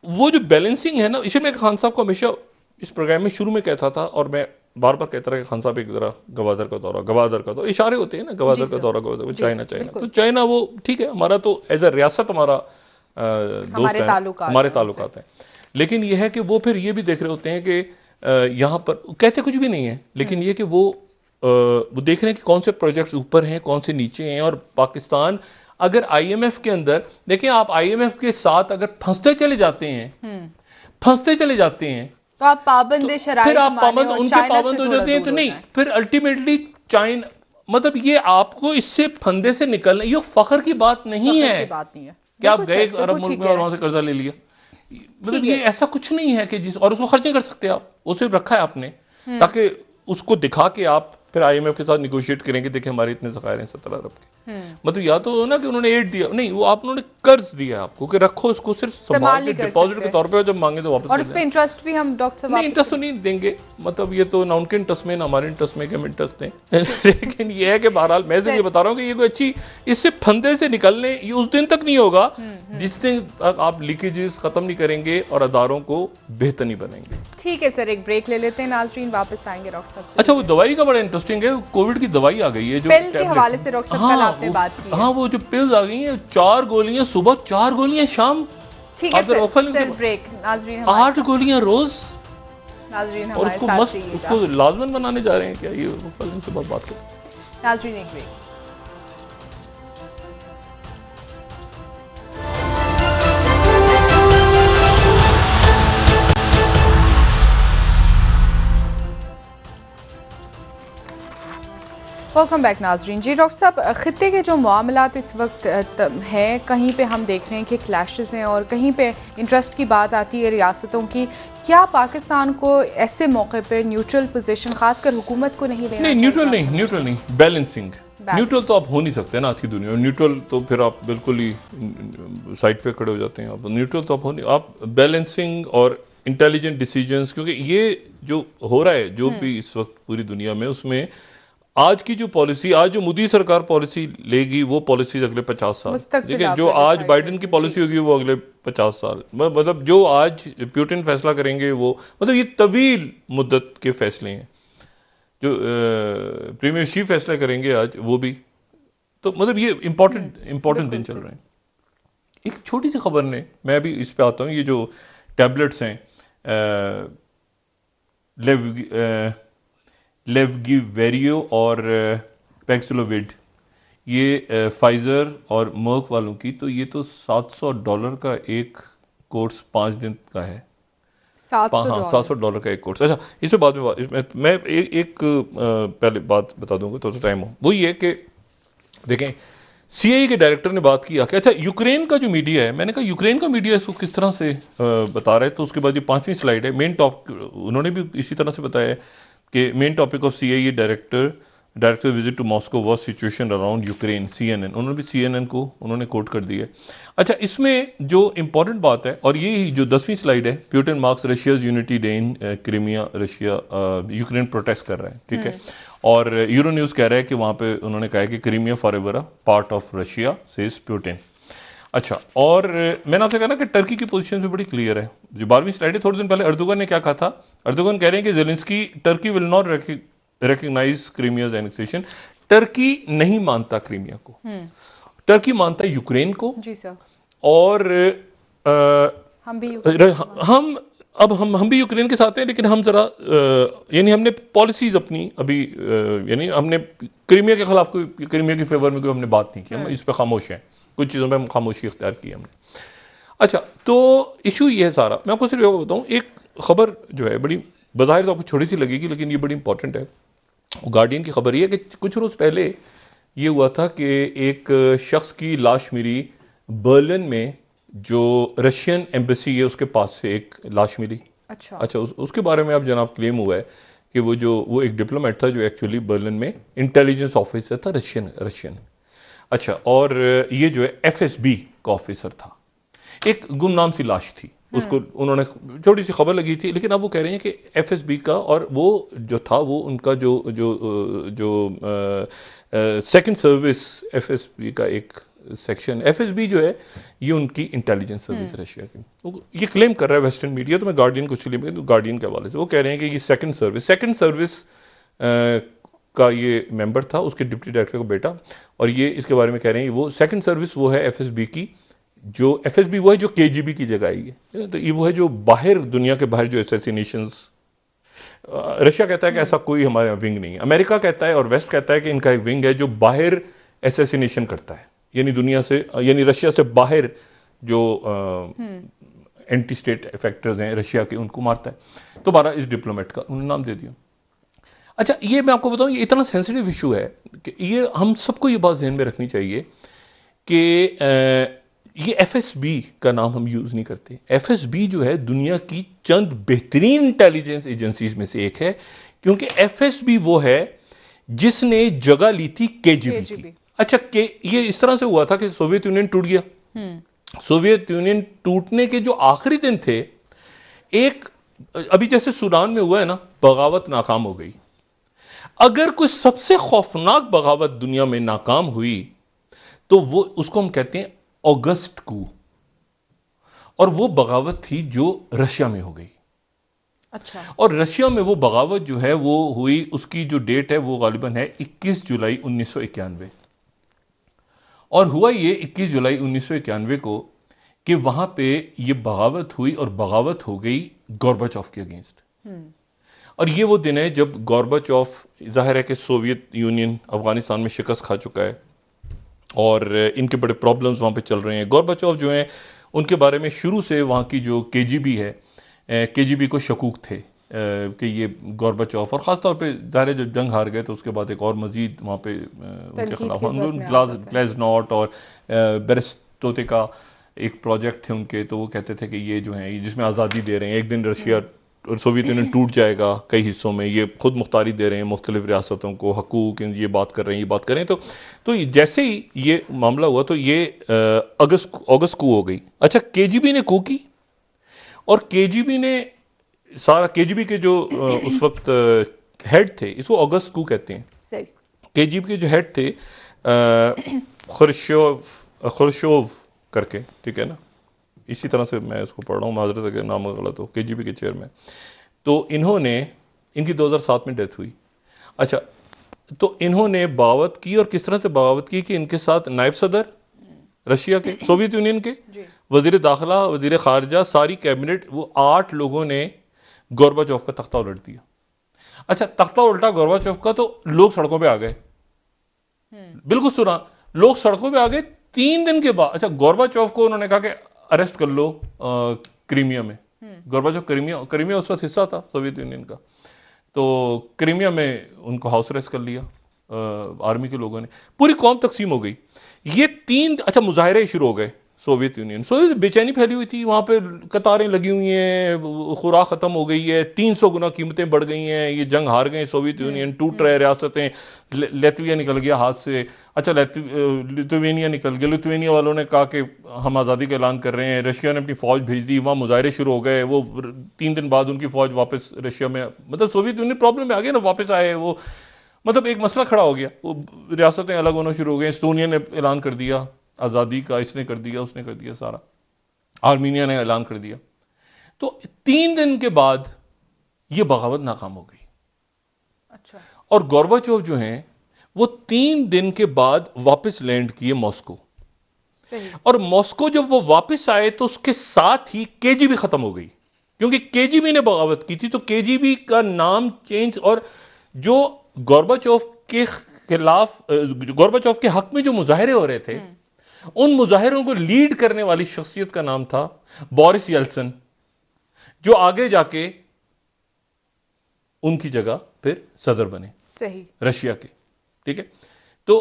वो जो बैलेंसिंग है ना, इसे मैं खान साहब को हमेशा इस प्रोग्राम में शुरू में कहता था, और मैं बार बार कहता रहा कि खान साहब एक जरा गवादर का दौरा, इशारे होते हैं ना, गवादर का दौरा, चाइना तो चाइना वो ठीक है, हमारा तो एज अ रियासत हमारा दोस्त है, हमारे ताल्लुकात हैं। लेकिन यह है कि वो फिर ये भी देख रहे होते हैं कि यहां पर कहते कुछ भी नहीं है, लेकिन ये कि वो देख रहे हैं कि कौन से प्रोजेक्ट्स ऊपर हैं, कौन से नीचे हैं। और पाकिस्तान अगर आईएमएफ के अंदर, देखिए आप आईएमएफ के साथ अगर फंसते चले जाते हैं तो आप पाबंद फिर आप पाबंद उनके पाबंद हो जाते हैं, तो नहीं, फिर अल्टीमेटली चाइना, मतलब ये आपको इससे फंदे से निकलना, ये फख्र की बात नहीं है कि आप गए अरब मुल्क में और वहां से कर्जा ले लिया। मतलब ये ऐसा कुछ नहीं है कि जिस, और उसको खर्च नहीं कर सकते आप, वो सिर्फ रखा है आपने ताकि उसको दिखा के आप फिर आईएमएफ के साथ निगोशिएट करेंगे, देखिए हमारे इतने ज़खायर हैं 17 अरब के। मतलब या तो ना कि उन्होंने एड दिया, नहीं, वो उन्होंने कर्ज दिया आपको कि रखो इसको, सिर्फ संभाल के डिपॉजिट के तौर पे, जब मांगे तो वापस, और इस पे इंटरेस्ट भी हम डॉक्टर साहब, नहीं इंटरेस्ट तो नहीं देंगे, मतलब ये तो ना उनके इंटरेस्ट में ना हमारे इंटरेस्ट में, कि हम इंटरेस्ट दें। लेकिन ये है कि बहरहाल मैं ये बता रहा हूँ कि ये कोई अच्छी, इससे फंदे से निकलने ये उस दिन तक नहीं होगा जिस दिन तक आप लीकेजेस खत्म नहीं करेंगे और अदारों को बेहतर नहीं बनेंगे। ठीक है सर, एक ब्रेक ले लेते हैं, नाज़रीन वापस आएंगे डॉक्टर साहब। अच्छा, वो दवाई का बड़ा इंटरेस्टिंग है, कोविड की दवाई आ गई है जो पिल के हवाले से डॉक्टर साहब कल आपने बात की है। हाँ, वो जो पिल्स आ गई हैं, 4 गोलियां सुबह, 4 गोलियां शाम। ठीक है सर, ब्रेक। नाज़रीन 8 गोलियां रोज, नाज़रीन और उसको मस्त, उसको लाजमन बनाने जा रहे हैं क्या? ये कल इनसे बात करें। नाज़रीन एक ब्रेक। वेलकम बैक नाजरीन। जी डॉक्टर साहब, खित्ते के जो मामलात इस वक्त हैं, कहीं पे हम देख रहे हैं कि क्लैशेस हैं और कहीं पे इंटरेस्ट की बात आती है रियासतों की। क्या पाकिस्तान को ऐसे मौके पे न्यूट्रल पोजीशन, खासकर हुकूमत को नहीं लेना? नहीं, न्यूट्रल नहीं, बैलेंसिंग। न्यूट्रल तो आप हो नहीं सकते ना आज की दुनिया में। न्यूट्रल तो फिर आप बिल्कुल ही साइड पे खड़े हो जाते हैं। आप न्यूट्रल तो आप हो नहीं, आप बैलेंसिंग और इंटेलिजेंट डिसीजंस, क्योंकि ये जो हो रहा है, जो भी इस वक्त पूरी दुनिया में, उसमें आज की जो पॉलिसी, आज जो मोदी सरकार पॉलिसी लेगी, वो पॉलिसीज अगले 50 साल, ठीक है। जो आज बाइडेन की पॉलिसी होगी वो अगले 50 साल, मतलब जो आज पुतिन फैसला करेंगे वो, मतलब ये तवील मुद्दत के फैसले हैं। जो प्रीमियर चीफ फैसला करेंगे आज वो भी, तो मतलब ये इंपॉर्टेंट दिन चल रहे हैं। एक छोटी सी खबर ने, मैं अभी इस पे आता हूँ, ये जो टैबलेट्स हैं लेवगिवेरियो और पैक्सिलोविड, ये फाइजर और मर्क वालों की, तो ये तो $700 का एक कोर्स 5 दिन का है। $700 का एक कोर्स। अच्छा, इसमें बाद में मैं एक पहले बात बता दूंगा, थोड़ा सा टाइम हो। वो ये कि देखें, सीआईए के डायरेक्टर ने बात की आके, अच्छा यूक्रेन का जो मीडिया है, मैंने कहा यूक्रेन का मीडिया इसको किस तरह से बता रहा है, तो उसके बाद ये 5वीं स्लाइड है, मेन टॉपिक उन्होंने भी इसी तरह से बताया है कि main topic of CIA director visit to Moscow was situation around Ukraine, CNN, उन्होंने भी सीएनएन को उन्होंने कोट कर दिया। अच्छा, इसमें जो इंपॉर्टेंट बात है, और ये जो 10वीं स्लाइड है, Putin marks Russia's unity day in Crimea, Russia Ukraine protest कर रहा है, ठीक है। और यूरो न्यूज कह रहा है कि वहां पे उन्होंने कहा है कि Crimea for ever a part of Russia says Putin. अच्छा, और मैंने आपसे कहा ना कि टर्की की पोजीशन भी बड़ी क्लियर है। जो 12वीं स्लाइड है, थोड़े दिन पहले अर्दोगन ने क्या कहा था, अर्दोगन कह रहे हैं कि Zelensky, Turkey will not recognize Crimea's annexation. Turkey नहीं मानता क्रीमिया को, टर्की मानता है यूक्रेन को। जी सर। और हम भी यूक्रेन के साथ हैं, लेकिन हम जरा यानी हमने पॉलिसीज अपनी अभी यानी हमने क्रीमिया के खिलाफ कोई, क्रीमिया के फेवर में कोई हमने बात नहीं की, हम इस पर खामोश हैं, कुछ चीज़ों में हम खामोशी इख्तियार की हमने। अच्छा, तो इशू ये है सारा। मैं आपको सिर्फ बताऊं, एक खबर जो है बड़ी बज़ाहिर तो आपको छोटी सी लगेगी, लेकिन ये बड़ी इंपॉर्टेंट है। गार्डियन की खबर ये है कि कुछ रोज़ पहले ये हुआ था कि एक शख्स की लाश मिली बर्लिन में, जो रशियन एम्बेसी है उसके पास से एक लाश मिली। अच्छा, उसके बारे में अब जनाब क्लेम हुआ है कि वो एक डिप्लोमेट था जो एक्चुअली बर्लिन में इंटेलिजेंस ऑफिसर था, रशियन। अच्छा, और ये जो है एफएसबी का ऑफिसर था। एक गुमनाम सी लाश थी, उसको उन्होंने, छोटी सी खबर लगी थी, लेकिन अब वो कह रहे हैं कि एफएसबी का, और वो जो था वो उनका जो सेकंड सर्विस एफएसबी का एक सेक्शन, एफएसबी जो है ये उनकी इंटेलिजेंस सर्विस रशिया की, ये क्लेम कर रहा है वेस्टर्न मीडिया। तो मैं गार्डियन को चलिए, तो गार्डियन के हवाले से वो कह रहे हैं कि ये सेकंड सर्विस का ये मेंबर था, उसके डिप्टी डायरेक्टर का बेटा। और ये इसके बारे में कह रहे हैं वो सेकंड सर्विस वो है एफएसबी की, जो एफएसबी वो है जो केजीबी की जगह आई है। तो ये वो है जो बाहर, दुनिया के बाहर जो असैसिनेशंस, रशिया कहता है कि ऐसा कोई हमारे विंग नहीं है, अमेरिका कहता है और वेस्ट कहता है कि इनका एक विंग है जो बाहर असैसिनेशन करता है, यानी दुनिया से, यानी रशिया से बाहर जो एंटी स्टेट फैक्टर्स हैं रशिया के, उनको मारता है। तो 12 इस डिप्लोमेट का उन्होंने नाम दे दिया। अच्छा, ये मैं आपको बताऊं, ये इतना सेंसिटिव इशू है कि ये हम सबको ये बात ध्यान में रखनी चाहिए कि ये एफएसबी का नाम हम यूज नहीं करते। एफएसबी जो है दुनिया की चंद बेहतरीन इंटेलिजेंस एजेंसीज में से एक है, क्योंकि एफएसबी वो है जिसने जगह ली थी केजीबी की। अच्छा, ये इस तरह से हुआ था कि सोवियत यूनियन टूट गया। सोवियत यूनियन टूटने के जो आखिरी दिन थे, एक अभी जैसे सूडान में हुआ है ना, बगावत नाकाम हो गई। अगर कोई सबसे खौफनाक बगावत दुनिया में नाकाम हुई तो वो, उसको हम कहते हैं अगस्त कू, और वो बगावत थी जो रशिया में हो गई। अच्छा, और रशिया में वो बगावत जो है वो हुई, उसकी जो डेट है वो गालिबन है 21 जुलाई 1991। और हुआ ये 21 जुलाई 1991 को कि वहां पे ये बगावत हुई, और बगावत हो गई गोर्बाचोव के अगेंस्ट। और ये वो दिन है जब गोर्बाचोव, जाहिर है कि सोवियत यूनियन अफगानिस्तान में शिकस्त खा चुका है और इनके बड़े प्रॉब्लम्स वहां पे चल रहे हैं। गोर्बाचोव जो हैं, उनके बारे में शुरू से वहां की जो केजीबी है, केजीबी को शकूक थे कि ये गोर्बाचोव, और ख़ासतौर पे ज़ाहिर जब जंग हार गए तो उसके बाद एक और मजीद वहाँ पे उनके खिलाफ ग्लाज़नॉट और बेरेस्टोते का एक प्रोजेक्ट थे उनके। तो वो कहते थे कि ये जो है, जिसमें आज़ादी दे रहे हैं, एक दिन रशिया और सोवियत यूनियन टूट जाएगा कई हिस्सों में, ये खुद मुख्तारी दे रहे हैं मुख्तलिफ रियासतों को, हकूक, ये बात कर रहे हैं, ये बात करें। तो जैसे ही ये मामला हुआ तो ये अगस्त को हो गई। अच्छा, केजीबी ने कू की, और केजीबी ने सारा, केजीबी के जो उस वक्त हेड थे, इसको अगस्त कू कहते हैं। सही। केजीबी के जो हेड थे खुर्शोव करके, ठीक है ना, इसी तरह से मैं उसको पढ़ रहा हूँ, माजरत अगर नाम गलत हो, केजीबी के चेयरमैन। तो इन्होंने, इनकी 2007 में डेथ हुई। अच्छा, तो इन्होंने बगावत की, और किस तरह से बगावत की कि इनके साथ नायब सदर रशिया के, सोवियत यूनियन के, वजीर दाखिला, वजीर खारजा, सारी कैबिनेट, वो 8 लोगों ने गोरबाचोव का तख्ता उलट दिया। अच्छा, तख्ता उल्टा गोरबाचोव का तो लोग सड़कों पे आ गए, बिल्कुल सुना, लोग सड़कों पे आ गए 3 दिन के बाद। अच्छा, गोरबाचोव को उन्होंने कहा कि अरेस्ट कर लो क्रीमिया में। गोरबाचोव क्रीमिया उस वक्त हिस्सा था सोवियत यूनियन का, तो क्रीमिया में उनको हाउस अरेस्ट कर लिया आर्मी के लोगों ने, पूरी कौम तकसीम हो गई। ये 3, अच्छा, मुजाहरे शुरू हो गए सोवियत यूनियन, बेचैनी फैली हुई थी वहां पे, कतारें लगी हुई हैं, खुराक खत्म हो गई है, 300 गुना कीमतें बढ़ गई हैं, ये जंग हार गए सोवियत यूनियन, टूट रहे रियासतें, लेत्विया निकल गया हाथ से। अच्छा, लिथुवेनिया निकल गया, लिथुवेनिया वालों ने कहा कि हम आज़ादी का ऐलान कर रहे हैं, रशिया ने अपनी फौज भेज दी, वहां मुजाहरे शुरू हो गए, वो 3 दिन बाद उनकी फौज वापस रशिया में, मतलब सोवियत यूनियन प्रॉब्लम में आ गया ना, वापस आए वो, मतलब एक मसला खड़ा हो गया, वो रियासतें अलग होना शुरू हो गई। एस्टोनिया ने ऐलान कर दिया आज़ादी का, इसने कर दिया, उसने कर दिया सारा, आर्मीनिया ने ऐलान कर दिया। तो 3 दिन के बाद ये बगावत नाकाम हो गई। अच्छा। और गोरबाचोव जो हैं वो 3 दिन के बाद वापस लैंड किए मॉस्को। सही। और मॉस्को जब वो वापस आए तो उसके साथ ही केजीबी खत्म हो गई, क्योंकि केजीबी ने बगावत की थी, तो केजीबी का नाम चेंज, और जो गोरबाचोव के खिलाफ, गोरबाचोव के हक में जो मुजाहरे हो रहे थे, उन मुजाहिरों को लीड करने वाली शख्सियत का नाम था बोरिस येल्सन, जो आगे जाके उनकी जगह फिर सदर बने, सही, रशिया के, ठीक है। तो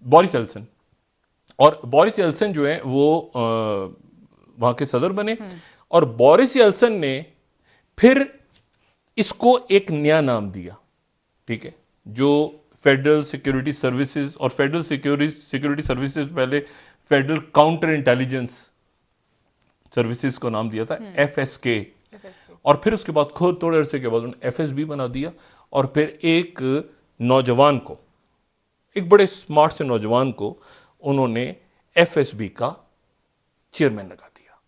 बोरिस येल्सन, और बोरिस येल्सन जो है वो वहां के सदर बने, और बोरिस येल्सन ने फिर इसको एक नया नाम दिया, ठीक है, जो फेडरल सिक्योरिटी सर्विसेज, और फेडरल सिक्योरिटी सर्विसेज पहले फेडरल काउंटर इंटेलिजेंस सर्विसेज को नाम दिया था एफएसके, और फिर उसके बाद खुद थोड़े अरसे के बाद उन्होंने एफएसबी बना दिया, और फिर एक नौजवान को, एक बड़े स्मार्ट से नौजवान को उन्होंने एफएसबी का चेयरमैन लगा दिया।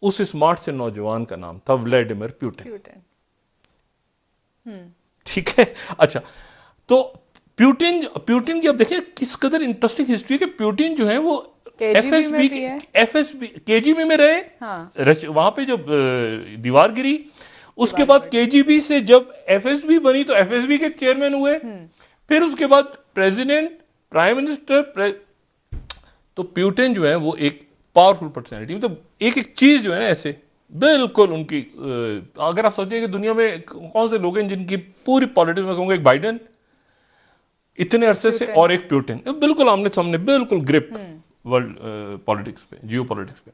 उस स्मार्ट से नौजवान का नाम था व्लादिमीर पुतिन। ठीक है। अच्छा, तो प्यूटिन की अब देखिए किस कदर इंटरेस्टिंग हिस्ट्री है कि प्यूटिन जो है वो एफएसबी केजीबी में रहे। हाँ। वहां पे जब दीवार गिरी, उसके बाद केजीबी से जब एफएसबी बनी तो एफएसबी के चेयरमैन हुए, फिर उसके बाद प्रेसिडेंट, प्राइम मिनिस्टर। तो प्यूटिन जो है वो एक पावरफुल पर्सनैलिटी, मतलब एक एक चीज जो है ना ऐसे बिल्कुल उनकी, अगर आप सोचिए कि दुनिया में कौन से लोग हैं जिनकी पूरी पॉलिटिक्स में कहूंगा, एक बाइडेन इतने अरसे से, और एक प्यूटिन, बिल्कुल आमने सामने, बिल्कुल ग्रिप वर्ल्ड पॉलिटिक्स पे, जियो पॉलिटिक्स पे।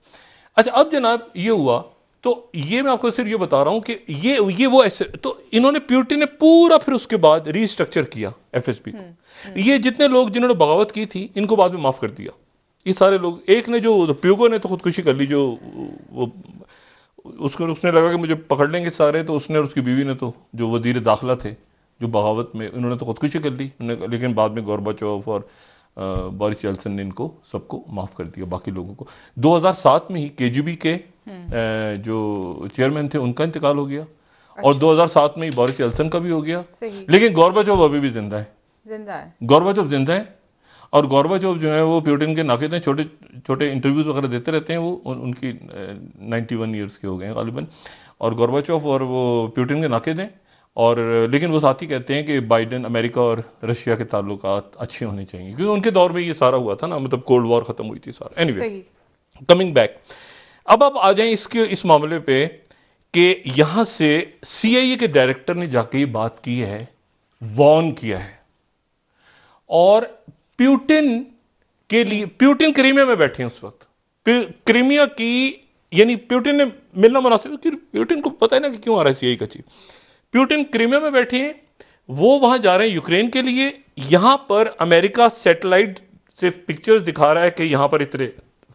अच्छा, अब जनाब ये हुआ, तो ये मैं आपको सिर्फ ये बता रहा हूं कि ये वो ऐसे, तो इन्होंने, प्यूटिन ने पूरा फिर उसके बाद रीस्ट्रक्चर किया एफएसबी को। ये जितने लोग जिन्होंने बगावत की थी इनको बाद में माफ कर दिया, ये सारे लोग। एक ने जो प्यूगो ने तो खुदकुशी कर ली, जो वो उसने लगा कि मुझे पकड़ लेंगे सारे, तो उसने और उसकी बीवी ने, तो जो वजीर दाखिला थे जो बगावत में, उन्होंने तो खुदकुशी कर ली, लेकिन बाद में गोरबाचोव और बोरिस येल्सन ने इनको सबको माफ कर दिया, बाकी लोगों को। 2007 में ही केजीबी के जो चेयरमैन थे उनका इंतकाल हो गया। अच्छा। और 2007 में ही बोरिस येल्सन का भी हो गया। लेकिन गोरबाचोव अभी भी जिंदा है, गोरबाचोव जिंदा है। और गोरबाचोव जो है वो प्यूटिन के नाकिद हैं, छोटे छोटे इंटरव्यूज वगैरह देते रहते हैं, वो उनकी 91 ईयर्स के हो गए हैं गालिबन, और गोरबाचोव और वो प्यूटिन के नाकिद हैं। और लेकिन वो साथ ही कहते हैं कि बाइडेन, अमेरिका और रशिया के ताल्लुकात अच्छे होने चाहिए, क्योंकि उनके दौर में ये सारा हुआ था ना, मतलब कोल्ड वॉर खत्म हुई थी सारा। एनीवे, कमिंग बैक, अब आप आ जाएं इस मामले पे कि यहां से सीआईए के डायरेक्टर ने जाके ये बात की है, वॉर्न किया है, और प्यूटिन के लिए, प्यूटिन क्रीमिया में बैठे हैं उस वक्त, क्रीमिया की, यानी प्यूटिन ने मिलना मुनासिब, प्यूटिन को पता है ना कि क्यों आ रहा है सीआईए का चीफ। प्यूटिन क्रीमिया में बैठे हैं, वो वहां जा रहे हैं यूक्रेन के लिए। यहां पर अमेरिका सैटेलाइट से पिक्चर्स दिखा रहा है कि यहां पर इतने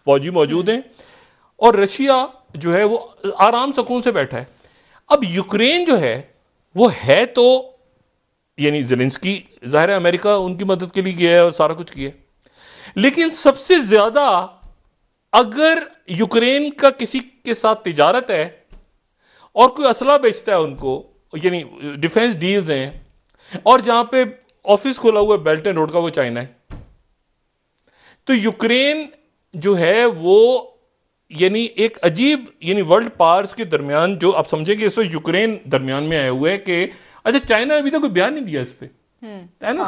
फौजी मौजूद हैं, और रशिया जो है वो आराम सुकून से बैठा है। अब यूक्रेन जो है वो है तो यानी ज़ेलेंस्की, ज़ाहिर है अमेरिका उनकी मदद के लिए गया है और सारा कुछ किया है, लेकिन सबसे ज्यादा अगर यूक्रेन का किसी के साथ तिजारत है और कोई असला बेचता है उनको, यानी डिफेंस डील्स हैं, और जहां पे ऑफिस खोला हुआ है बेल्ट एंड रोड का, वो चाइना है। तो यूक्रेन जो है वो यानी एक अजीब, यानी वर्ल्ड पावर्स के दरमियान, जो आप समझेंगे इस वक्त यूक्रेन दरमियान में आए हुए हैं कि अच्छा चाइना ने अभी तक कोई बयान नहीं दिया इस पर। चाइना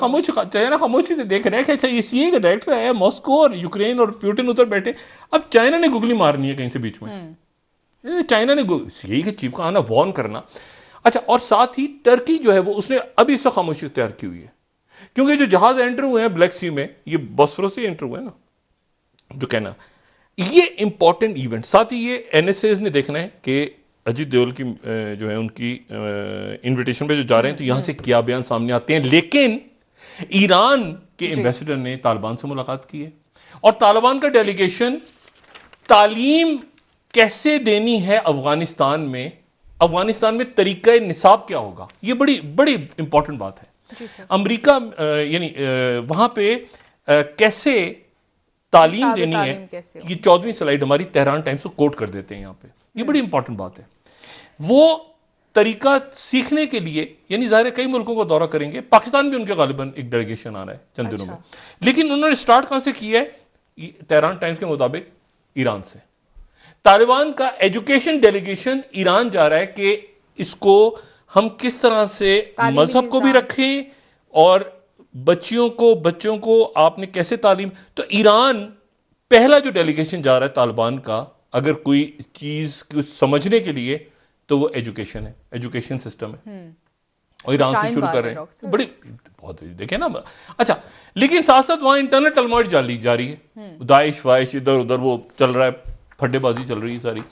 खामोशी से देख रहा है कि अच्छा ये सीए का डायरेक्टर है, मॉस्को और यूक्रेन और पुतिन उधर बैठे, अब चाइना ने गुगली मारनी है कहीं से बीच में। चाइना ने सीए के चीफ का आना वॉर्न करना। अच्छा, और साथ ही टर्की जो है वो उसने अभी इससे खामोशी इख्तियार की हुई है, क्योंकि जो जहाज एंटर हुए हैं ब्लैक सी में, ये बॉस्फोरस से एंटर हुए हैं ना, जो कहना ये इंपॉर्टेंट इवेंट। साथ ही ये एनएसएस ने देखना है कि अजीत देओल की जो है उनकी इनविटेशन पे जो जा रहे हैं तो यहां से क्या बयान सामने आते हैं। लेकिन ईरान के एम्बेसडर ने तालिबान से मुलाकात की है, और तालिबान का डेलीगेशन तालीम कैसे देनी है अफगानिस्तान में तरीका निसाब क्या होगा, ये बड़ी बड़ी इंपॉर्टेंट बात है। अमेरिका यानी वहां पे कैसे तालीम देनी है, ये 14वीं स्लाइड हमारी तेहरान टाइम्स को कोट कर देते हैं यहां पे, ये बड़ी इंपॉर्टेंट बात है। वो तरीका सीखने के लिए, यानी ज़ाहिर है कई मुल्कों का दौरा करेंगे, पाकिस्तान भी उनके गालिबन एक डेलीगेशन आ रहा है चंद दिनों में, लेकिन उन्होंने स्टार्ट कहां से किया है, तेहरान टाइम्स के मुताबिक ईरान से। तालिबान का एजुकेशन डेलीगेशन ईरान जा रहा है कि इसको हम किस तरह से मजहब को भी रखें और बच्चों को आपने कैसे तालीम। तो ईरान पहला जो डेलीगेशन जा रहा है तालिबान का, अगर कोई चीज कुछ समझने के लिए, तो वो एजुकेशन है, एजुकेशन सिस्टम है, और ईरान से शुरू कर रहे हैं। बड़ी बहुत देखें ना। अच्छा, लेकिन साथ साथ वहां इंटरनेट अलमारी जारी है, दाइश वाइश इधर उधर वो चल रहा है, फड्डेबाजी चल रही है सारी।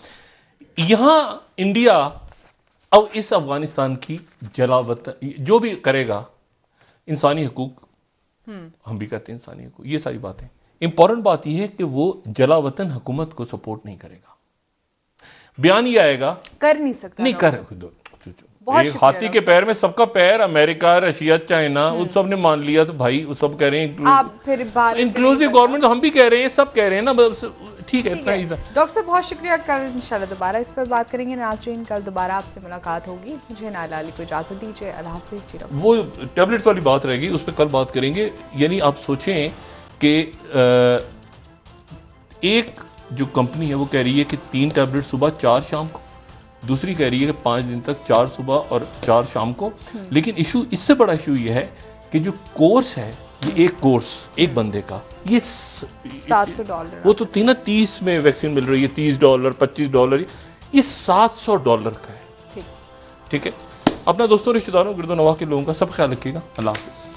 यहां इंडिया अब इस अफगानिस्तान की जलावतन जो भी करेगा, इंसानी हकूक, हम भी कहते हैं इंसानी हकूक, ये सारी बातें इंपॉर्टेंट बात यह है कि वो जलावतन हुकूमत को सपोर्ट नहीं करेगा। बयान ये आएगा, कर नहीं सकता, नहीं कर, एक हाथी के पैर में सबका पैर, अमेरिका, रशिया, चाइना, उस सब ने मान लिया, तो भाई उस सब कह रहे हैं इंक्लूसिव गवर्नमेंट, तो हम भी कह रहे हैं, सब कह रहे हैं ना, ठीक है। डॉक्टर साहब बहुत शुक्रिया, कल इंशाल्लाह दोबारा इस पर बात करेंगे। नाज़रीन, कल दोबारा आपसे मुलाकात होगी। मुझे नाइला अली को इजाजत दीजिए, अल्लाह हाफ़िज़। वो टैबलेट्स वाली बात रहेगी, उस पर कल बात करेंगे। यानी आप सोचें कि एक जो कंपनी है वो कह रही है कि 3 टैबलेट सुबह 4 शाम को, दूसरी कह रही है कि 5 दिन तक 4 सुबह और 4 शाम को। लेकिन इशू, इससे बड़ा इशू ये है कि जो कोर्स है, ये एक कोर्स एक बंदे का, ये $700, वो तो थी ना 30 में वैक्सीन मिल रही है, $30, $25, ये $700 का है। ठीक है। अपना दोस्तों, रिश्तेदारों, गिरदो नवाह के लोगों का सब ख्याल रखिएगा। अल्लाह हाफिज़।